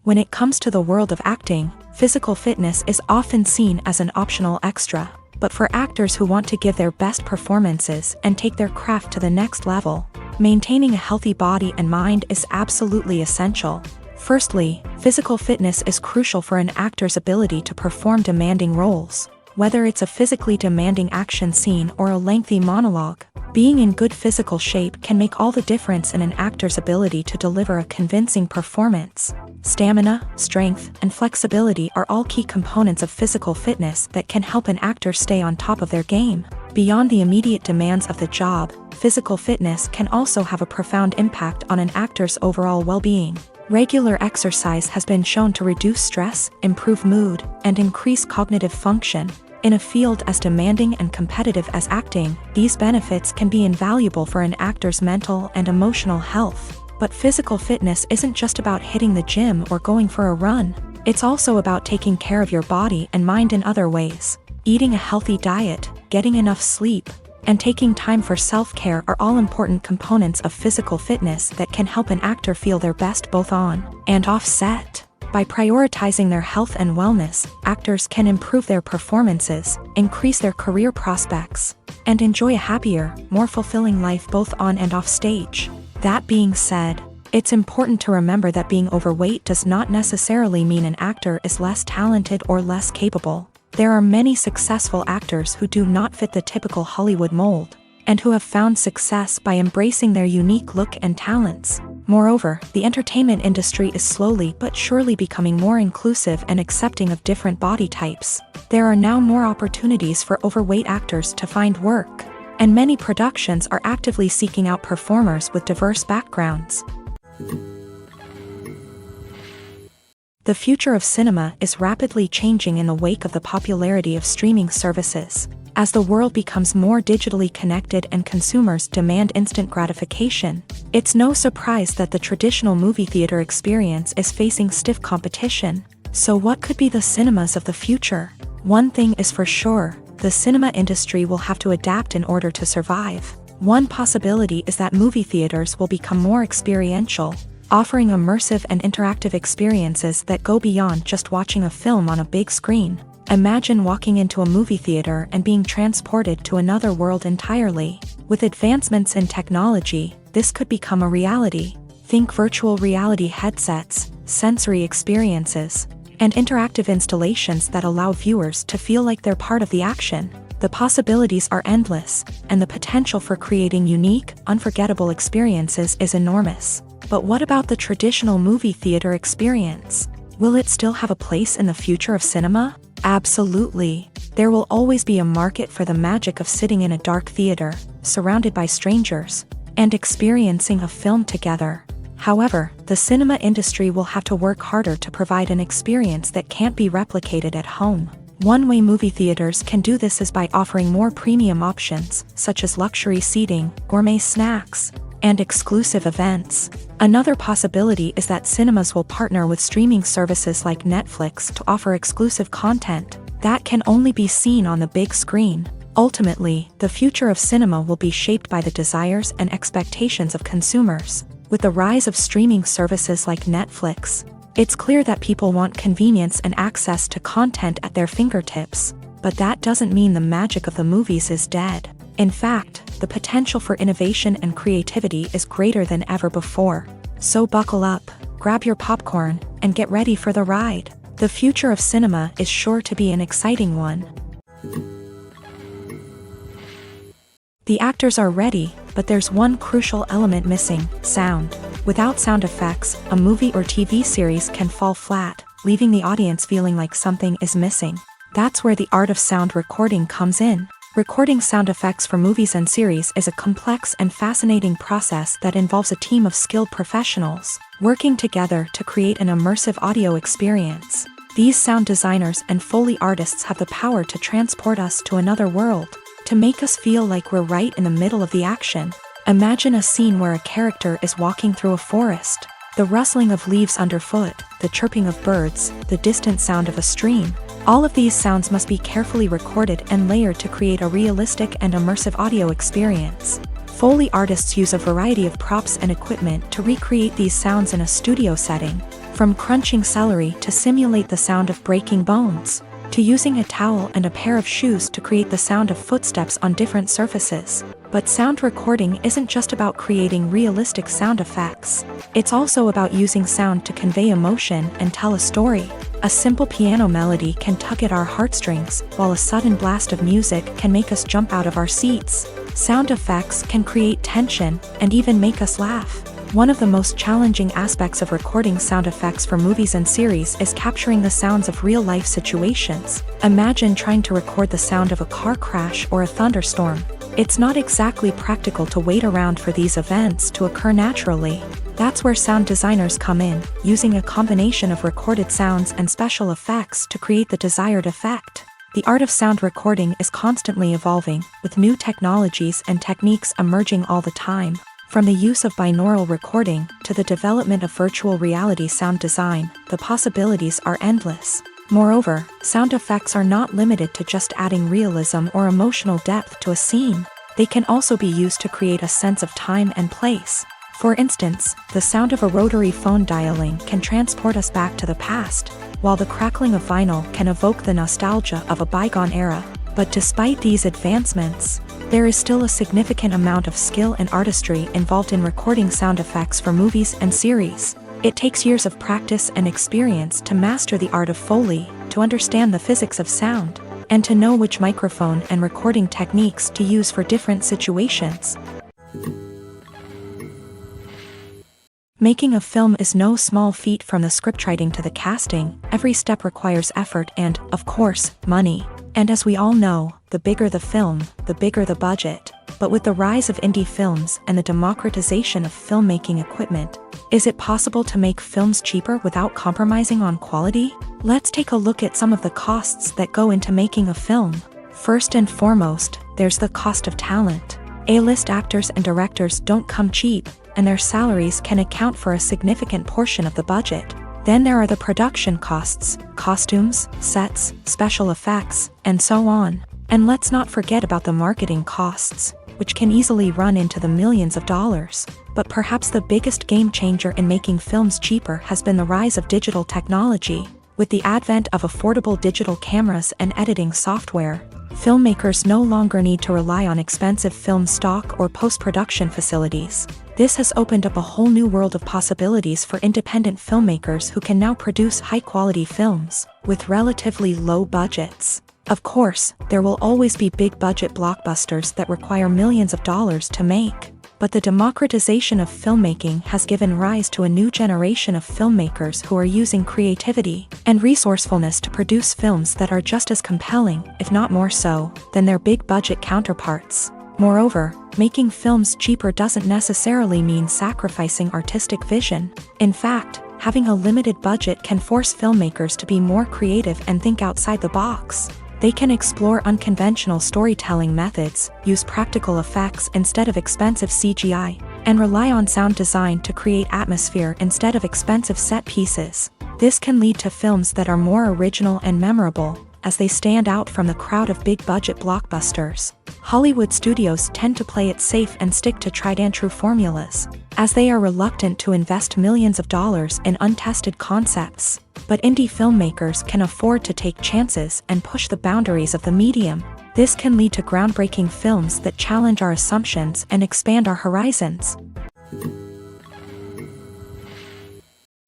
When it comes to the world of acting, physical fitness is often seen as an optional extra. But for actors who want to give their best performances and take their craft to the next level, maintaining a healthy body and mind is absolutely essential. Firstly, physical fitness is crucial for an actor's ability to perform demanding roles. Whether it's a physically demanding action scene or a lengthy monologue, Being in good physical shape can make all the difference in an actor's ability to deliver a convincing performance. Stamina, strength, and flexibility are all key components of physical fitness that can help an actor stay on top of their game. Beyond the immediate demands of the job, physical fitness can also have a profound impact on an actor's overall well-being. Regular exercise has been shown to reduce stress, improve mood, and increase cognitive function. In a field as demanding and competitive as acting, these benefits can be invaluable for an actor's mental and emotional health. But physical fitness isn't just about hitting the gym or going for a run. It's also about taking care of your body and mind in other ways. Eating a healthy diet, getting enough sleep, and taking time for self-care are all important components of physical fitness that can help an actor feel their best both on and off set. By prioritizing their health and wellness, actors can improve their performances, increase their career prospects, and enjoy a happier, more fulfilling life both on and off stage. That being said, it's important to remember that being overweight does not necessarily mean an actor is less talented or less capable. There are many successful actors who do not fit the typical Hollywood mold, and who have found success by embracing their unique look and talents. Moreover, the entertainment industry is slowly but surely becoming more inclusive and accepting of different body types. There are now more opportunities for overweight actors to find work, and many productions are actively seeking out performers with diverse backgrounds. The future of cinema is rapidly changing in the wake of the popularity of streaming services. As the world becomes more digitally connected and consumers demand instant gratification, it's no surprise that the traditional movie theater experience is facing stiff competition. So what could be the cinemas of the future? One thing is for sure, the cinema industry will have to adapt in order to survive. One possibility is that movie theaters will become more experiential, offering immersive and interactive experiences that go beyond just watching a film on a big screen. Imagine walking into a movie theater and being transported to another world entirely. With advancements in technology, this could become a reality. Think virtual reality headsets, sensory experiences, and interactive installations that allow viewers to feel like they're part of the action. The possibilities are endless, and the potential for creating unique, unforgettable experiences is enormous. But what about the traditional movie theater experience? Will it still have a place in the future of cinema? Absolutely. There will always be a market for the magic of sitting in a dark theater, surrounded by strangers, and experiencing a film together. However, the cinema industry will have to work harder to provide an experience that can't be replicated at home. One way movie theaters can do this is by offering more premium options, such as luxury seating, gourmet snacks, and exclusive events. Another possibility is that cinemas will partner with streaming services like Netflix to offer exclusive content that can only be seen on the big screen. Ultimately, the future of cinema will be shaped by the desires and expectations of consumers. With the rise of streaming services like Netflix, it's clear that people want convenience and access to content at their fingertips. But that doesn't mean the magic of the movies is dead. In fact, the potential for innovation and creativity is greater than ever before. So buckle up, grab your popcorn, and get ready for the ride. The future of cinema is sure to be an exciting one. The actors are ready, but there's one crucial element missing: sound. Without sound effects, a movie or TV series can fall flat, leaving the audience feeling like something is missing. That's where the art of sound recording comes in. Recording sound effects for movies and series is a complex and fascinating process that involves a team of skilled professionals working together to create an immersive audio experience. These sound designers and Foley artists have the power to transport us to another world, to make us feel like we're right in the middle of the action. Imagine a scene where a character is walking through a forest. The rustling of leaves underfoot, the chirping of birds, the distant sound of a stream. All of these sounds must be carefully recorded and layered to create a realistic and immersive audio experience. Foley artists use a variety of props and equipment to recreate these sounds in a studio setting, from crunching celery to simulate the sound of breaking bones, to using a towel and a pair of shoes to create the sound of footsteps on different surfaces. But sound recording isn't just about creating realistic sound effects. It's also about using sound to convey emotion and tell a story. A simple piano melody can tug at our heartstrings, while a sudden blast of music can make us jump out of our seats. Sound effects can create tension and even make us laugh. One of the most challenging aspects of recording sound effects for movies and series is capturing the sounds of real-life situations. Imagine trying to record the sound of a car crash or a thunderstorm. It's not exactly practical to wait around for these events to occur naturally. That's where sound designers come in, using a combination of recorded sounds and special effects to create the desired effect. The art of sound recording is constantly evolving, with new technologies and techniques emerging all the time. From the use of binaural recording to the development of virtual reality sound design, the possibilities are endless. Moreover, sound effects are not limited to just adding realism or emotional depth to a scene. They can also be used to create a sense of time and place. For instance, the sound of a rotary phone dialing can transport us back to the past, while the crackling of vinyl can evoke the nostalgia of a bygone era. But despite these advancements, there is still a significant amount of skill and artistry involved in recording sound effects for movies and series. It takes years of practice and experience to master the art of Foley, to understand the physics of sound, and to know which microphone and recording techniques to use for different situations. Making a film is no small feat. From the scriptwriting to the casting, every step requires effort and, of course, money. And as we all know, the bigger the film, the bigger the budget. But with the rise of indie films and the democratization of filmmaking equipment, is it possible to make films cheaper without compromising on quality? Let's take a look at some of the costs that go into making a film. First and foremost, there's the cost of talent. A-list actors and directors don't come cheap, and their salaries can account for a significant portion of the budget. Then there are the production costs, costumes, sets, special effects, and so on. And let's not forget about the marketing costs, which can easily run into the millions of dollars. But perhaps the biggest game changer in making films cheaper has been the rise of digital technology. With the advent of affordable digital cameras and editing software, filmmakers no longer need to rely on expensive film stock or post-production facilities. This has opened up a whole new world of possibilities for independent filmmakers who can now produce high-quality films with relatively low budgets. Of course, there will always be big-budget blockbusters that require millions of dollars to make. But the democratization of filmmaking has given rise to a new generation of filmmakers who are using creativity and resourcefulness to produce films that are just as compelling, if not more so, than their big-budget counterparts. Moreover, making films cheaper doesn't necessarily mean sacrificing artistic vision. In fact, having a limited budget can force filmmakers to be more creative and think outside the box. They can explore unconventional storytelling methods, use practical effects instead of expensive CGI, and rely on sound design to create atmosphere instead of expensive set pieces. This can lead to films that are more original and memorable, as they stand out from the crowd of big-budget blockbusters. Hollywood studios tend to play it safe and stick to tried-and-true formulas, as they are reluctant to invest millions of dollars in untested concepts. But indie filmmakers can afford to take chances and push the boundaries of the medium. This can lead to groundbreaking films that challenge our assumptions and expand our horizons.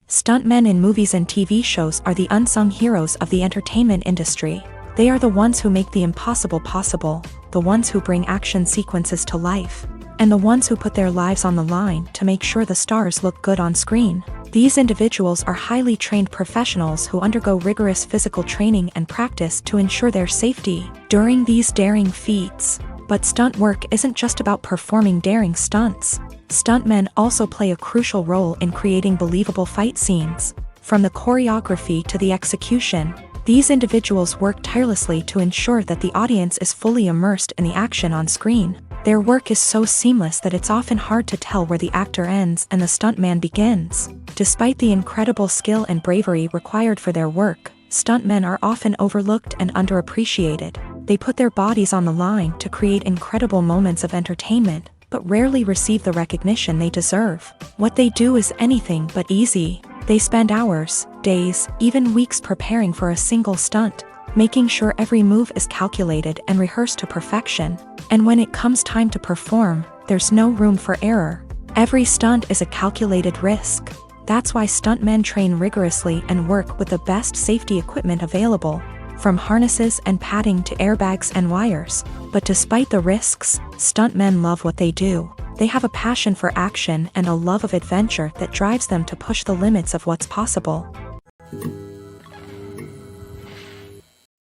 Stuntmen in movies and TV shows are the unsung heroes of the entertainment industry. They are the ones who make the impossible possible, the ones who bring action sequences to life, and the ones who put their lives on the line to make sure the stars look good on screen. These individuals are highly trained professionals who undergo rigorous physical training and practice to ensure their safety during these daring feats. But stunt work isn't just about performing daring stunts. Stuntmen also play a crucial role in creating believable fight scenes. From the choreography to the execution, these individuals work tirelessly to ensure that the audience is fully immersed in the action on screen. Their work is so seamless that it's often hard to tell where the actor ends and the stuntman begins. Despite the incredible skill and bravery required for their work, stuntmen are often overlooked and underappreciated. They put their bodies on the line to create incredible moments of entertainment, but rarely receive the recognition they deserve. What they do is anything but easy. They spend hours, days, even weeks preparing for a single stunt, making sure every move is calculated and rehearsed to perfection. And when it comes time to perform, there's no room for error. Every stunt is a calculated risk. That's why stuntmen train rigorously and work with the best safety equipment available. from harnesses and padding to airbags and wires. But despite the risks, stuntmen love what they do. They have a passion for action and a love of adventure that drives them to push the limits of what's possible.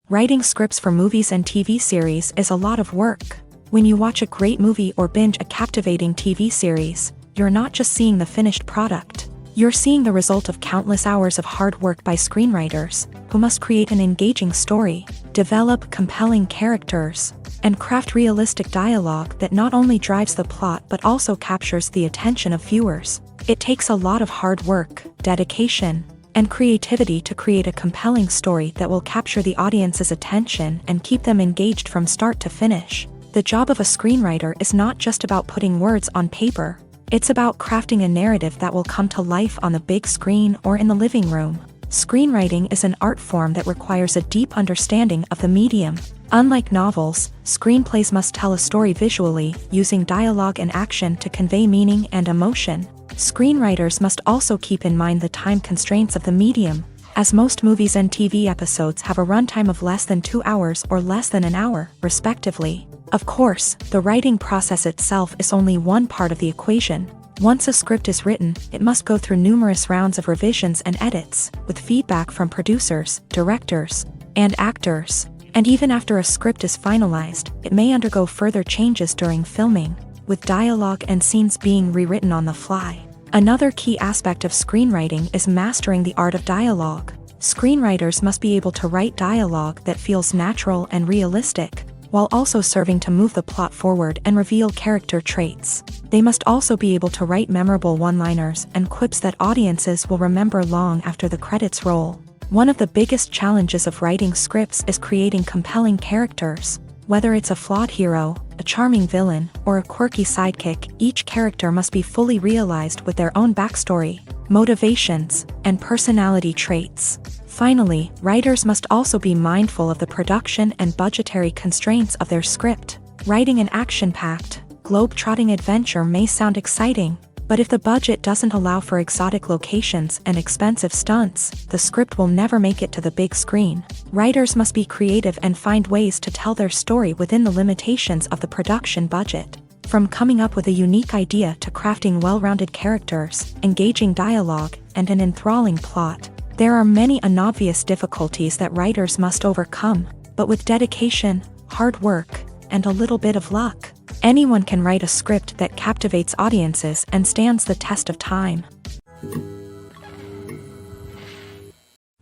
Writing scripts for movies and TV series is a lot of work. When you watch a great movie or binge a captivating TV series, you're not just seeing the finished product. You're seeing the result of countless hours of hard work by screenwriters, who must create an engaging story, develop compelling characters, and craft realistic dialogue that not only drives the plot but also captures the attention of viewers. It takes a lot of hard work, dedication, and creativity to create a compelling story that will capture the audience's attention and keep them engaged from start to finish. The job of a screenwriter is not just about putting words on paper. It's about crafting a narrative that will come to life on the big screen or in the living room. Screenwriting is an art form that requires a deep understanding of the medium. Unlike novels, screenplays must tell a story visually, using dialogue and action to convey meaning and emotion. Screenwriters must also keep in mind the time constraints of the medium, as most movies and TV episodes have a runtime of less than 2 hours or less than an hour, respectively. Of course, the writing process itself is only one part of the equation. Once a script is written, it must go through numerous rounds of revisions and edits, with feedback from producers, directors, and actors. And even after a script is finalized, it may undergo further changes during filming, with dialogue and scenes being rewritten on the fly. Another key aspect of screenwriting is mastering the art of dialogue. Screenwriters must be able to write dialogue that feels natural and realistic, while also serving to move the plot forward and reveal character traits. They must also be able to write memorable one-liners and quips that audiences will remember long after the credits roll. One of the biggest challenges of writing scripts is creating compelling characters. Whether it's a flawed hero, a charming villain, or a quirky sidekick, each character must be fully realized with their own backstory, motivations, and personality traits. Finally, writers must also be mindful of the production and budgetary constraints of their script. Writing an action-packed, globe-trotting adventure may sound exciting, but if the budget doesn't allow for exotic locations and expensive stunts, the script will never make it to the big screen. Writers must be creative and find ways to tell their story within the limitations of the production budget. From coming up with a unique idea to crafting well-rounded characters, engaging dialogue, and an enthralling plot, there are many unobvious difficulties that writers must overcome, but with dedication, hard work, and a little bit of luck, anyone can write a script that captivates audiences and stands the test of time.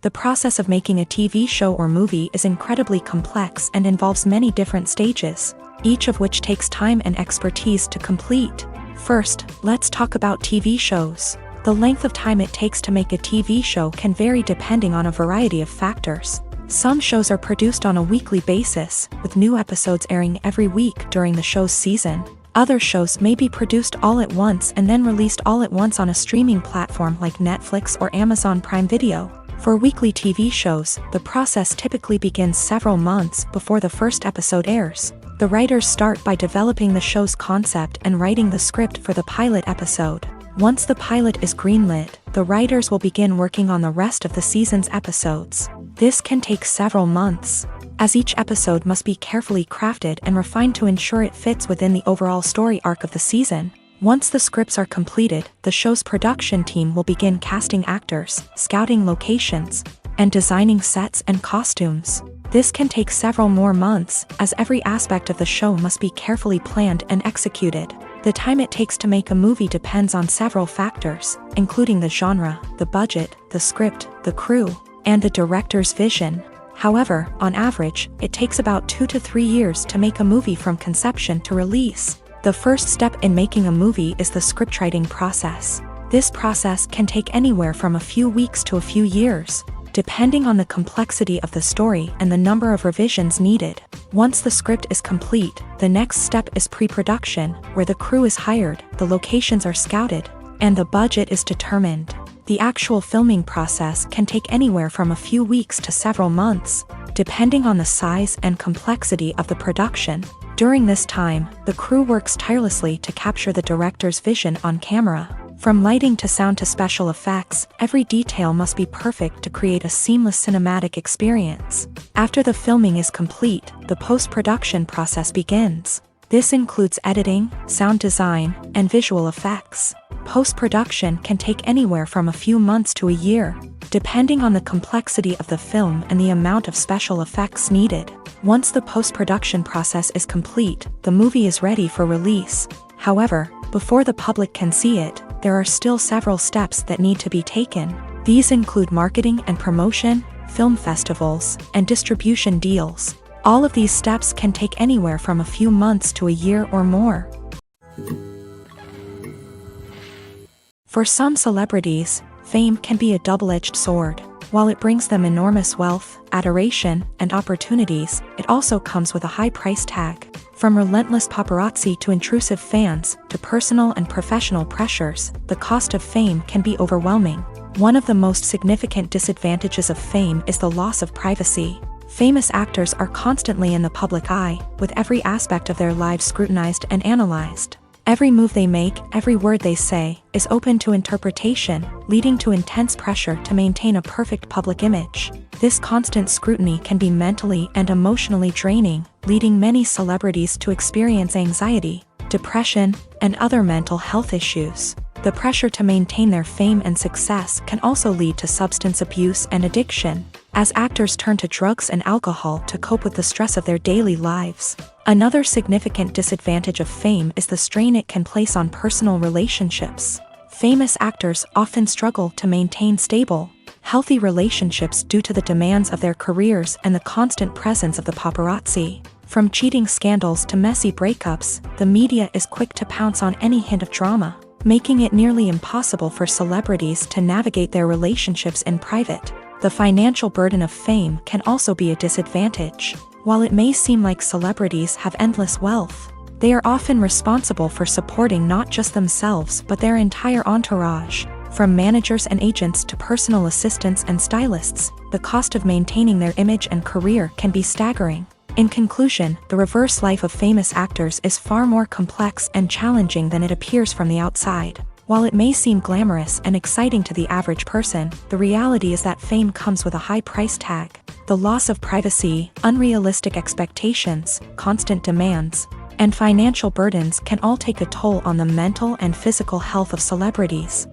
The process of making a TV show or movie is incredibly complex and involves many different stages, each of which takes time and expertise to complete. First, let's talk about TV shows. The length of time it takes to make a TV show can vary depending on a variety of factors. Some shows are produced on a weekly basis, with new episodes airing every week during the show's season. Other shows may be produced all at once and then released all at once on a streaming platform like Netflix or Amazon Prime Video. For weekly TV shows, the process typically begins several months before the first episode airs. The writers start by developing the show's concept and writing the script for the pilot episode. Once the pilot is greenlit, the writers will begin working on the rest of the season's episodes. This can take several months, as each episode must be carefully crafted and refined to ensure it fits within the overall story arc of the season. Once the scripts are completed, the show's production team will begin casting actors, scouting locations, and designing sets and costumes. This can take several more months, as every aspect of the show must be carefully planned and executed. The time it takes to make a movie depends on several factors, including the genre, the budget, the script, the crew, and the director's vision. However, on average, it takes about 2 to 3 years to make a movie from conception to release. The first step in making a movie is the scriptwriting process. This process can take anywhere from a few weeks to a few years, depending on the complexity of the story and the number of revisions needed. Once the script is complete, the next step is pre-production, where the crew is hired, the locations are scouted, and the budget is determined. The actual filming process can take anywhere from a few weeks to several months, depending on the size and complexity of the production. During this time, the crew works tirelessly to capture the director's vision on camera. From lighting to sound to special effects, every detail must be perfect to create a seamless cinematic experience. After the filming is complete, the post-production process begins. This includes editing, sound design, and visual effects. Post-production can take anywhere from a few months to a year, depending on the complexity of the film and the amount of special effects needed. Once the post-production process is complete, the movie is ready for release. However, before the public can see it, there are still several steps that need to be taken. These include marketing and promotion, film festivals, and distribution deals. All of these steps can take anywhere from a few months to a year or more. For some celebrities, fame can be a double-edged sword. While it brings them enormous wealth, adoration, and opportunities, it also comes with a high price tag. From relentless paparazzi to intrusive fans, to personal and professional pressures, the cost of fame can be overwhelming. One of the most significant disadvantages of fame is the loss of privacy. Famous actors are constantly in the public eye, with every aspect of their lives scrutinized and analyzed. Every move they make, every word they say, is open to interpretation, leading to intense pressure to maintain a perfect public image. This constant scrutiny can be mentally and emotionally draining, leading many celebrities to experience anxiety, depression, and other mental health issues. The pressure to maintain their fame and success can also lead to substance abuse and addiction, as actors turn to drugs and alcohol to cope with the stress of their daily lives. Another significant disadvantage of fame is the strain it can place on personal relationships. Famous actors often struggle to maintain stable, healthy relationships due to the demands of their careers and the constant presence of the paparazzi. From cheating scandals to messy breakups, the media is quick to pounce on any hint of drama, making it nearly impossible for celebrities to navigate their relationships in private. The financial burden of fame can also be a disadvantage. While it may seem like celebrities have endless wealth, they are often responsible for supporting not just themselves but their entire entourage. From managers and agents to personal assistants and stylists, the cost of maintaining their image and career can be staggering. In conclusion, the reverse life of famous actors is far more complex and challenging than it appears from the outside. While it may seem glamorous and exciting to the average person, the reality is that fame comes with a high price tag. The loss of privacy, unrealistic expectations, constant demands, and financial burdens can all take a toll on the mental and physical health of celebrities.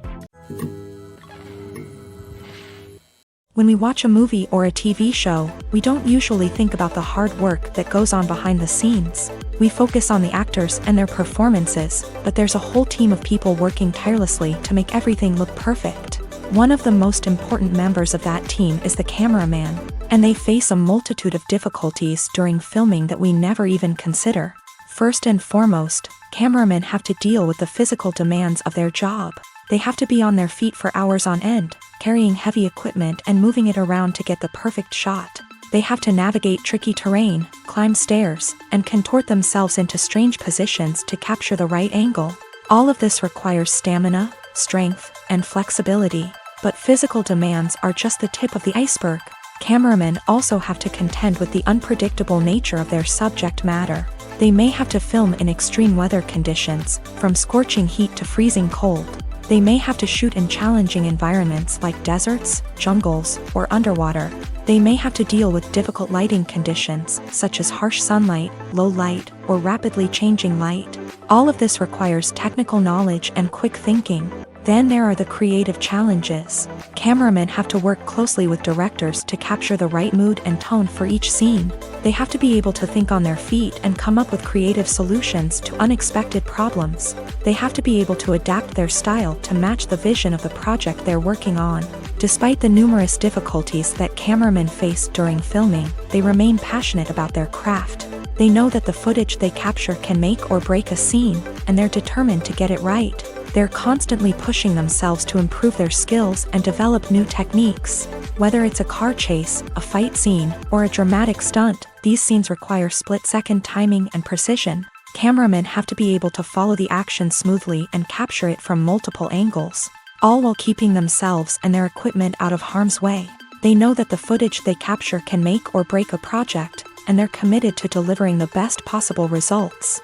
When we watch a movie or a TV show, we don't usually think about the hard work that goes on behind the scenes. We focus on the actors and their performances, but there's a whole team of people working tirelessly to make everything look perfect. One of the most important members of that team is the cameraman, and they face a multitude of difficulties during filming that we never even consider. First and foremost, cameramen have to deal with the physical demands of their job. They have to be on their feet for hours on end, carrying heavy equipment and moving it around to get the perfect shot. They have to navigate tricky terrain, climb stairs, and contort themselves into strange positions to capture the right angle. All of this requires stamina, strength, and flexibility. But physical demands are just the tip of the iceberg. Cameramen also have to contend with the unpredictable nature of their subject matter. They may have to film in extreme weather conditions, from scorching heat to freezing cold. They may have to shoot in challenging environments like deserts, jungles, or underwater. They may have to deal with difficult lighting conditions, such as harsh sunlight, low light, or rapidly changing light. All of this requires technical knowledge and quick thinking. Then there are the creative challenges. Cameramen have to work closely with directors to capture the right mood and tone for each scene. They have to be able to think on their feet and come up with creative solutions to unexpected problems. They have to be able to adapt their style to match the vision of the project they're working on. Despite the numerous difficulties that cameramen face during filming, they remain passionate about their craft. They know that the footage they capture can make or break a scene, and they're determined to get it right. They're constantly pushing themselves to improve their skills and develop new techniques. Whether it's a car chase, a fight scene, or a dramatic stunt, these scenes require split-second timing and precision. Cameramen have to be able to follow the action smoothly and capture it from multiple angles, all while keeping themselves and their equipment out of harm's way. They know that the footage they capture can make or break a project, and they're committed to delivering the best possible results.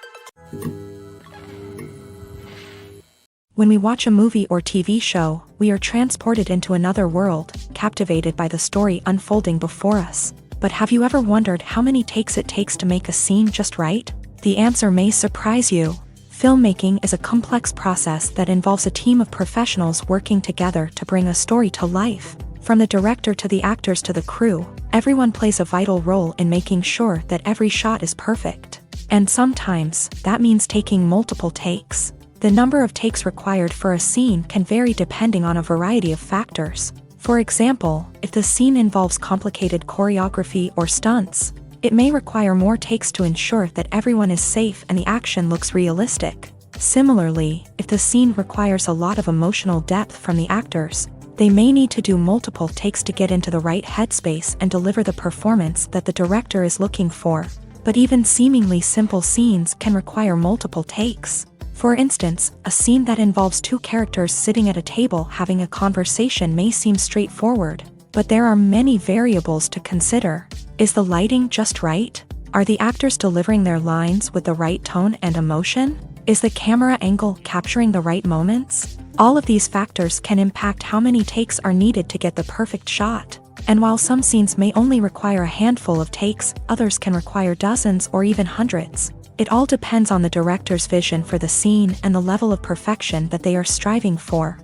When we watch a movie or TV show, we are transported into another world, captivated by the story unfolding before us. But have you ever wondered how many takes it takes to make a scene just right? The answer may surprise you. Filmmaking is a complex process that involves a team of professionals working together to bring a story to life. From the director to the actors to the crew, everyone plays a vital role in making sure that every shot is perfect. And sometimes, that means taking multiple takes. The number of takes required for a scene can vary depending on a variety of factors. For example, if the scene involves complicated choreography or stunts, it may require more takes to ensure that everyone is safe and the action looks realistic. Similarly, if the scene requires a lot of emotional depth from the actors, they may need to do multiple takes to get into the right headspace and deliver the performance that the director is looking for. But even seemingly simple scenes can require multiple takes. For instance, a scene that involves two characters sitting at a table having a conversation may seem straightforward, but there are many variables to consider. Is the lighting just right? Are the actors delivering their lines with the right tone and emotion? Is the camera angle capturing the right moments? All of these factors can impact how many takes are needed to get the perfect shot. And while some scenes may only require a handful of takes, others can require dozens or even hundreds. It all depends on the director's vision for the scene and the level of perfection that they are striving for.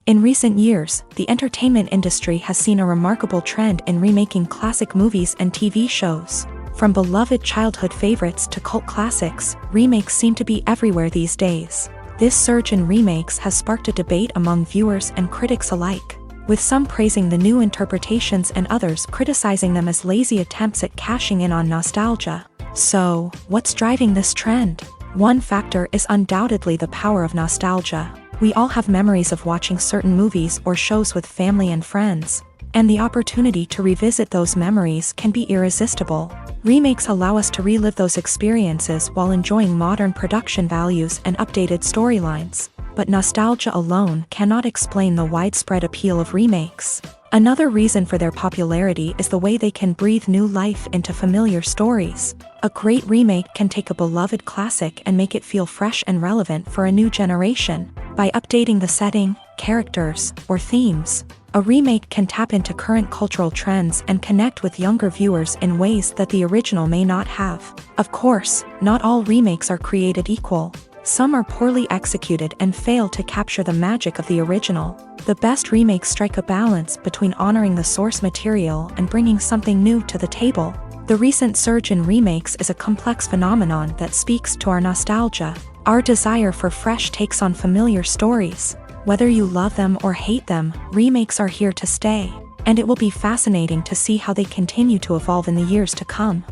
In recent years, the entertainment industry has seen a remarkable trend in remaking classic movies and TV shows. From beloved childhood favorites to cult classics, remakes seem to be everywhere these days. This surge in remakes has sparked a debate among viewers and critics alike, with some praising the new interpretations and others criticizing them as lazy attempts at cashing in on nostalgia. So, what's driving this trend? One factor is undoubtedly the power of nostalgia. We all have memories of watching certain movies or shows with family and friends, and the opportunity to revisit those memories can be irresistible. Remakes allow us to relive those experiences while enjoying modern production values and updated storylines. But nostalgia alone cannot explain the widespread appeal of remakes. Another reason for their popularity is the way they can breathe new life into familiar stories. A great remake can take a beloved classic and make it feel fresh and relevant for a new generation. By updating the setting, characters, or themes, a remake can tap into current cultural trends and connect with younger viewers in ways that the original may not have. Of course, not all remakes are created equal. Some are poorly executed and fail to capture the magic of the original. The best remakes strike a balance between honoring the source material and bringing something new to the table. The recent surge in remakes is a complex phenomenon that speaks to our nostalgia, our desire for fresh takes on familiar stories. Whether you love them or hate them, remakes are here to stay, and it will be fascinating to see how they continue to evolve in the years to come.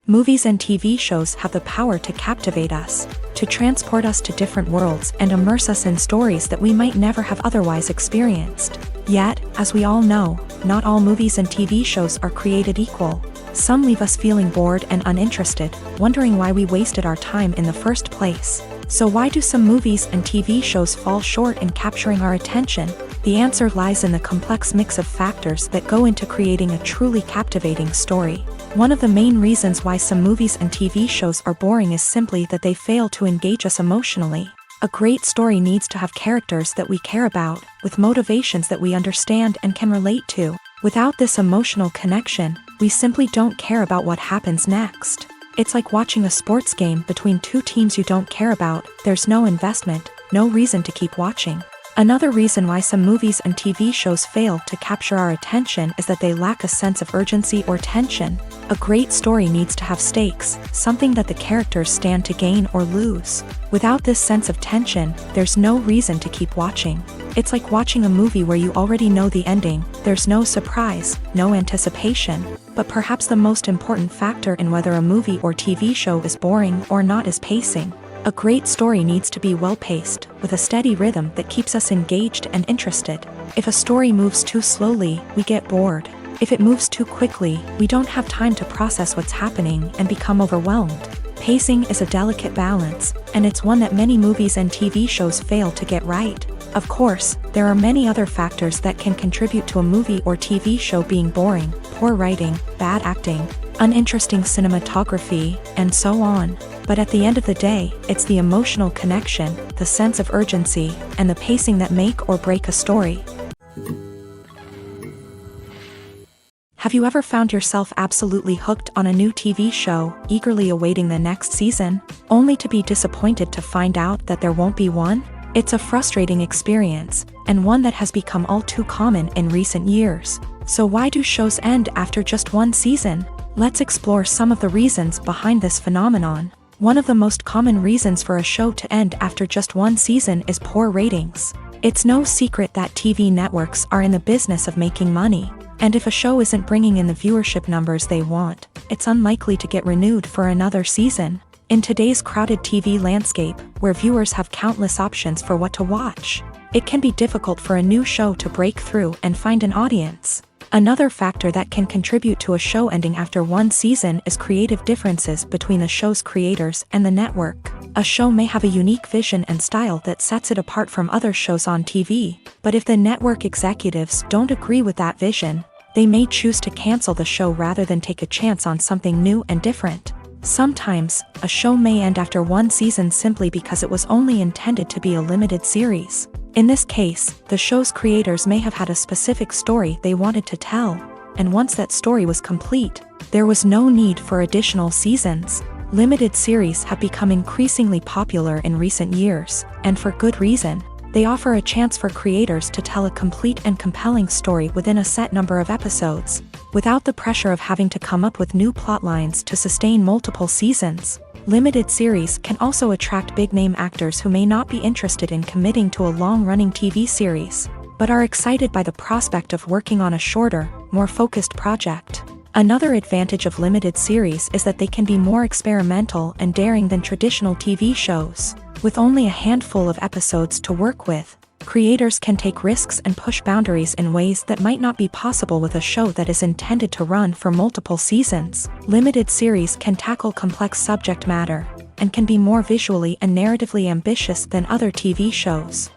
Movies and TV shows have the power to captivate us, to transport us to different worlds and immerse us in stories that we might never have otherwise experienced. Yet, as we all know, not all movies and TV shows are created equal. Some leave us feeling bored and uninterested, wondering why we wasted our time in the first place. So why do some movies and TV shows fall short in capturing our attention? The answer lies in the complex mix of factors that go into creating a truly captivating story. One of the main reasons why some movies and TV shows are boring is simply that they fail to engage us emotionally. A great story needs to have characters that we care about, with motivations that we understand and can relate to. Without this emotional connection, we simply don't care about what happens next. It's like watching a sports game between two teams you don't care about. There's no investment, no reason to keep watching. Another reason why some movies and TV shows fail to capture our attention is that they lack a sense of urgency or tension. A great story needs to have stakes, something that the characters stand to gain or lose. Without this sense of tension, there's no reason to keep watching. It's like watching a movie where you already know the ending. There's no surprise, no anticipation. But perhaps the most important factor in whether a movie or TV show is boring or not is pacing. A great story needs to be well-paced, with a steady rhythm that keeps us engaged and interested. If a story moves too slowly, we get bored. If it moves too quickly, we don't have time to process what's happening and become overwhelmed. Pacing is a delicate balance, and it's one that many movies and TV shows fail to get right. Of course, there are many other factors that can contribute to a movie or TV show being boring: poor writing, bad acting, uninteresting cinematography, and so on. But at the end of the day, it's the emotional connection, the sense of urgency, and the pacing that make or break a story. Have you ever found yourself absolutely hooked on a new TV show, eagerly awaiting the next season, only to be disappointed to find out that there won't be one? It's a frustrating experience, and one that has become all too common in recent years. So why do shows end after just one season? Let's explore some of the reasons behind this phenomenon. One of the most common reasons for a show to end after just one season is poor ratings. It's no secret that TV networks are in the business of making money. And if a show isn't bringing in the viewership numbers they want, it's unlikely to get renewed for another season. In today's crowded TV landscape, where viewers have countless options for what to watch, it can be difficult for a new show to break through and find an audience. Another factor that can contribute to a show ending after one season is creative differences between the show's creators and the network. A show may have a unique vision and style that sets it apart from other shows on TV, but if the network executives don't agree with that vision, they may choose to cancel the show rather than take a chance on something new and different. Sometimes, a show may end after one season simply because it was only intended to be a limited series. In this case, the show's creators may have had a specific story they wanted to tell, and once that story was complete, there was no need for additional seasons. Limited series have become increasingly popular in recent years, and for good reason. They offer a chance for creators to tell a complete and compelling story within a set number of episodes, without the pressure of having to come up with new plotlines to sustain multiple seasons. Limited series can also attract big-name actors who may not be interested in committing to a long-running TV series, but are excited by the prospect of working on a shorter, more focused project. Another advantage of limited series is that they can be more experimental and daring than traditional TV shows. With only a handful of episodes to work with, creators can take risks and push boundaries in ways that might not be possible with a show that is intended to run for multiple seasons. Limited series can tackle complex subject matter, and can be more visually and narratively ambitious than other TV shows.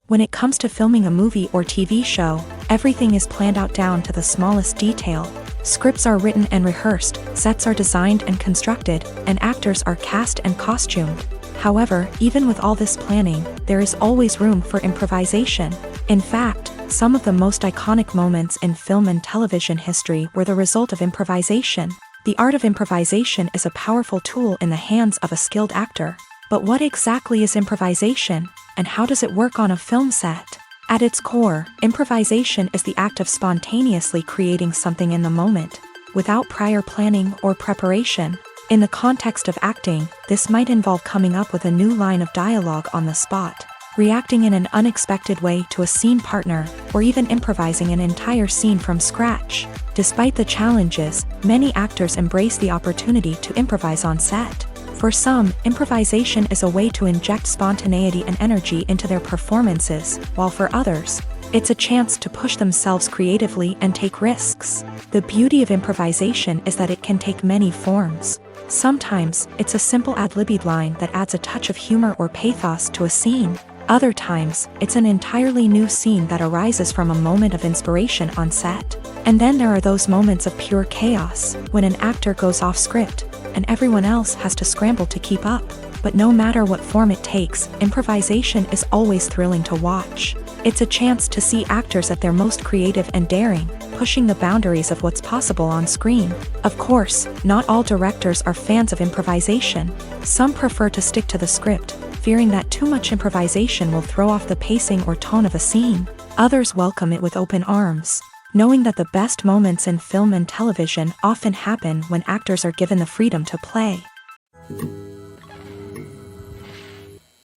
When it comes to filming a movie or TV show, everything is planned out down to the smallest detail. Scripts are written and rehearsed, sets are designed and constructed, and actors are cast and costumed. However, even with all this planning, there is always room for improvisation. In fact, some of the most iconic moments in film and television history were the result of improvisation. The art of improvisation is a powerful tool in the hands of a skilled actor. But what exactly is improvisation, and how does it work on a film set? At its core, improvisation is the act of spontaneously creating something in the moment, without prior planning or preparation. In the context of acting, this might involve coming up with a new line of dialogue on the spot, reacting in an unexpected way to a scene partner, or even improvising an entire scene from scratch. Despite the challenges, many actors embrace the opportunity to improvise on set. For some, improvisation is a way to inject spontaneity and energy into their performances, while for others, it's a chance to push themselves creatively and take risks. The beauty of improvisation is that it can take many forms. Sometimes, it's a simple ad-libbed line that adds a touch of humor or pathos to a scene. Other times, it's an entirely new scene that arises from a moment of inspiration on set. And then there are those moments of pure chaos, when an actor goes off script, and everyone else has to scramble to keep up. But no matter what form it takes, improvisation is always thrilling to watch. It's a chance to see actors at their most creative and daring, pushing the boundaries of what's possible on screen. Of course, not all directors are fans of improvisation. Some prefer to stick to the script, fearing that too much improvisation will throw off the pacing or tone of a scene. Others welcome it with open arms, knowing that the best moments in film and television often happen when actors are given the freedom to play.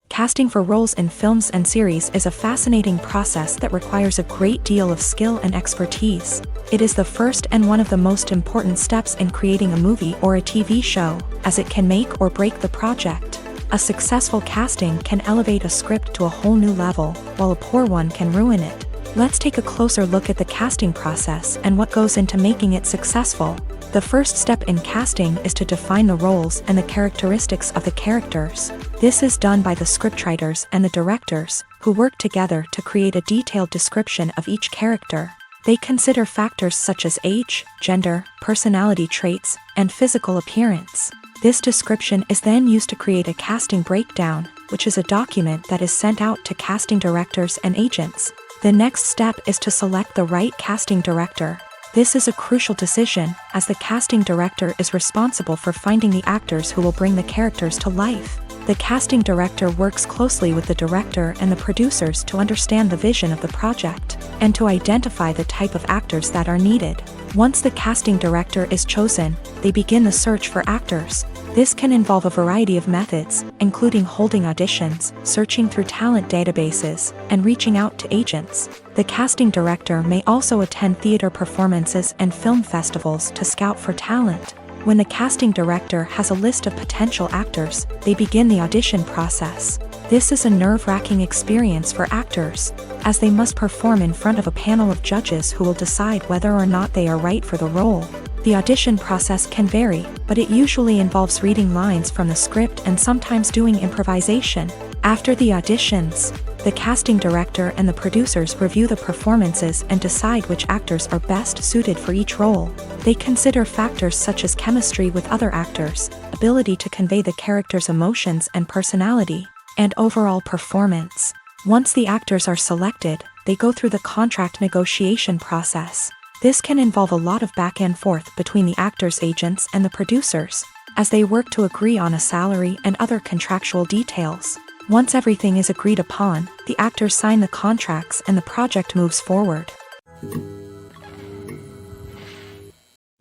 Casting for roles in films and series is a fascinating process that requires a great deal of skill and expertise. It is the first and one of the most important steps in creating a movie or a TV show, as it can make or break the project. A successful casting can elevate a script to a whole new level, while a poor one can ruin it. Let's take a closer look at the casting process and what goes into making it successful. The first step in casting is to define the roles and the characteristics of the characters. This is done by the scriptwriters and the directors, who work together to create a detailed description of each character. They consider factors such as age, gender, personality traits, and physical appearance. This description is then used to create a casting breakdown, which is a document that is sent out to casting directors and agents. The next step is to select the right casting director. This is a crucial decision, as the casting director is responsible for finding the actors who will bring the characters to life. The casting director works closely with the director and the producers to understand the vision of the project, and to identify the type of actors that are needed. Once the casting director is chosen, they begin the search for actors. This can involve a variety of methods, including holding auditions, searching through talent databases, and reaching out to agents. The casting director may also attend theater performances and film festivals to scout for talent. When the casting director has a list of potential actors, they begin the audition process. This is a nerve-wracking experience for actors, as they must perform in front of a panel of judges who will decide whether or not they are right for the role. The audition process can vary, but it usually involves reading lines from the script and sometimes doing improvisation. After the auditions, the casting director and the producers review the performances and decide which actors are best suited for each role. They consider factors such as chemistry with other actors, ability to convey the character's emotions and personality, and overall performance. Once the actors are selected, they go through the contract negotiation process. This can involve a lot of back and forth between the actors' agents and the producers, as they work to agree on a salary and other contractual details. Once everything is agreed upon, the actors sign the contracts and the project moves forward.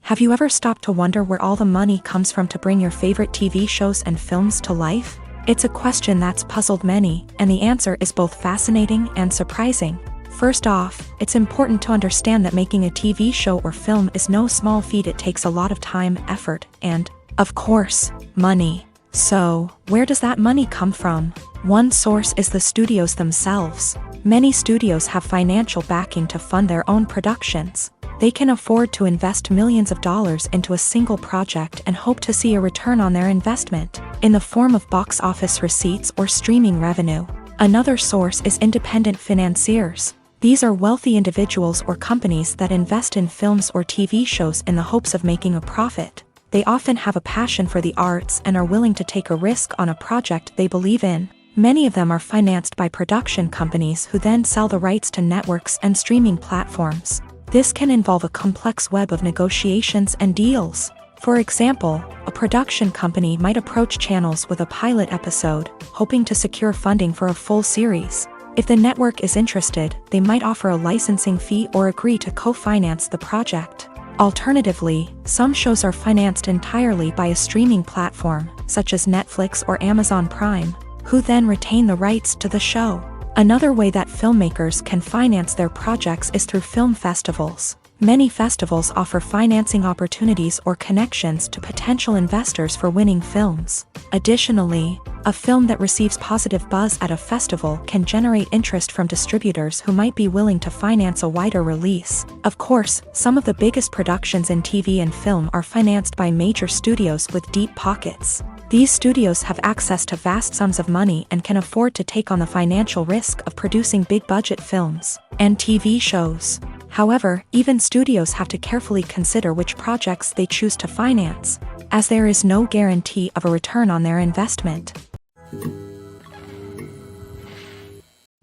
Have you ever stopped to wonder where all the money comes from to bring your favorite TV shows and films to life? It's a question that's puzzled many, and the answer is both fascinating and surprising. First off, it's important to understand that making a TV show or film is no small feat. It takes a lot of time, effort, and, of course, money. So, where does that money come from? One source is the studios themselves. Many studios have financial backing to fund their own productions. They can afford to invest millions of dollars into a single project and hope to see a return on their investment, in the form of box office receipts or streaming revenue. Another source is independent financiers. These are wealthy individuals or companies that invest in films or TV shows in the hopes of making a profit. They often have a passion for the arts and are willing to take a risk on a project they believe in. Many of them are financed by production companies who then sell the rights to networks and streaming platforms. This can involve a complex web of negotiations and deals. For example, a production company might approach channels with a pilot episode, hoping to secure funding for a full series. If the network is interested, they might offer a licensing fee or agree to co-finance the project. Alternatively, some shows are financed entirely by a streaming platform, such as Netflix or Amazon Prime, who then retain the rights to the show. Another way that filmmakers can finance their projects is through film festivals. Many festivals offer financing opportunities or connections to potential investors for winning films. Additionally, a film that receives positive buzz at a festival can generate interest from distributors who might be willing to finance a wider release. Of course, some of the biggest productions in TV and film are financed by major studios with deep pockets. These studios have access to vast sums of money and can afford to take on the financial risk of producing big-budget films and TV shows. However, even studios have to carefully consider which projects they choose to finance, as there is no guarantee of a return on their investment.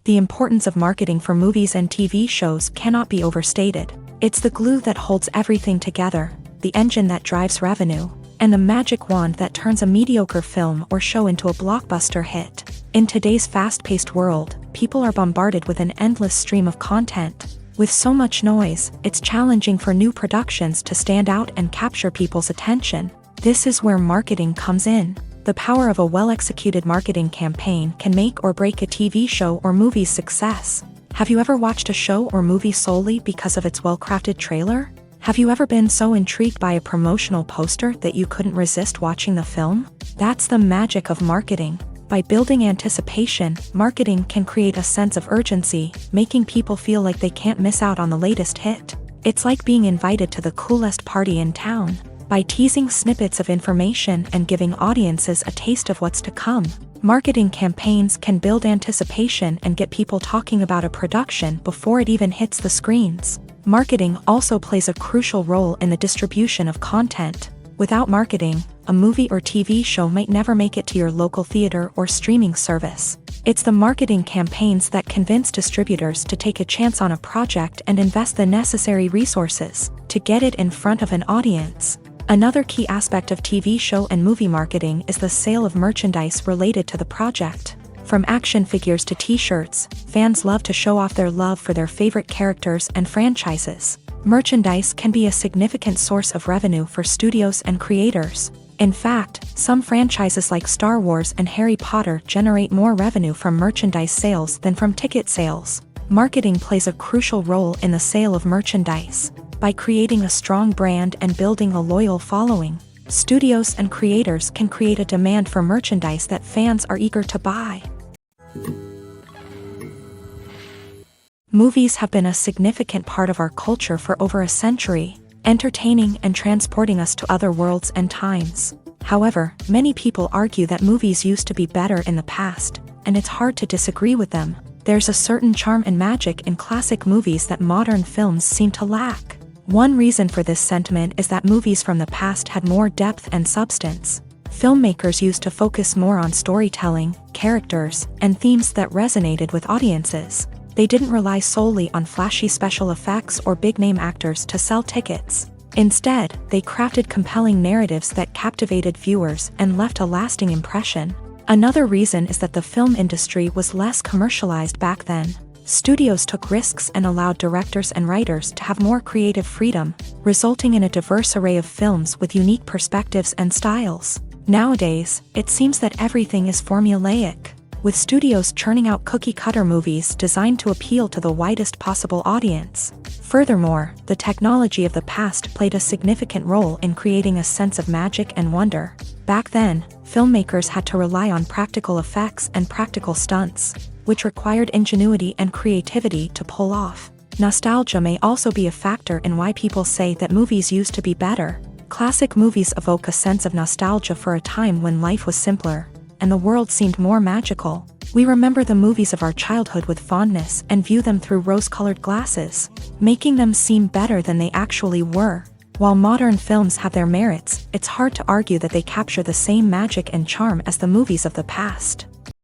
The importance of marketing for movies and TV shows cannot be overstated. It's the glue that holds everything together, the engine that drives revenue, and the magic wand that turns a mediocre film or show into a blockbuster hit. In today's fast-paced world, people are bombarded with an endless stream of content. With so much noise, it's challenging for new productions to stand out and capture people's attention. This is where marketing comes in. The power of a well-executed marketing campaign can make or break a TV show or movie's success. Have you ever watched a show or movie solely because of its well-crafted trailer? Have you ever been so intrigued by a promotional poster that you couldn't resist watching the film? That's the magic of marketing. By building anticipation, marketing can create a sense of urgency, making people feel like they can't miss out on the latest hit. It's like being invited to the coolest party in town. By teasing snippets of information and giving audiences a taste of what's to come, marketing campaigns can build anticipation and get people talking about a production before it even hits the screens. Marketing also plays a crucial role in the distribution of content. Without marketing, a movie or TV show might never make it to your local theater or streaming service. It's the marketing campaigns that convince distributors to take a chance on a project and invest the necessary resources to get it in front of an audience. Another key aspect of TV show and movie marketing is the sale of merchandise related to the project. From action figures to t-shirts, fans love to show off their love for their favorite characters and franchises. Merchandise can be a significant source of revenue for studios and creators. In fact, some franchises like Star Wars and Harry Potter generate more revenue from merchandise sales than from ticket sales. Marketing plays a crucial role in the sale of merchandise. By creating a strong brand and building a loyal following, studios and creators can create a demand for merchandise that fans are eager to buy. Movies have been a significant part of our culture for over a century, entertaining and transporting us to other worlds and times. However, many people argue that movies used to be better in the past, and it's hard to disagree with them. There's a certain charm and magic in classic movies that modern films seem to lack. One reason for this sentiment is that movies from the past had more depth and substance. Filmmakers used to focus more on storytelling, characters, and themes that resonated with audiences. They didn't rely solely on flashy special effects or big-name actors to sell tickets. Instead, they crafted compelling narratives that captivated viewers and left a lasting impression. Another reason is that the film industry was less commercialized back then. Studios took risks and allowed directors and writers to have more creative freedom, resulting in a diverse array of films with unique perspectives and styles. Nowadays, it seems that everything is formulaic, with studios churning out cookie-cutter movies designed to appeal to the widest possible audience. Furthermore, the technology of the past played a significant role in creating a sense of magic and wonder. Back then, filmmakers had to rely on practical effects and practical stunts, which required ingenuity and creativity to pull off. Nostalgia may also be a factor in why people say that movies used to be better. Classic movies evoke a sense of nostalgia for a time when life was simpler, and the world seemed more magical. We remember the movies of our childhood with fondness and view them through rose-colored glasses, making them seem better than they actually were. While modern films have their merits, it's hard to argue that they capture the same magic and charm as the movies of the past.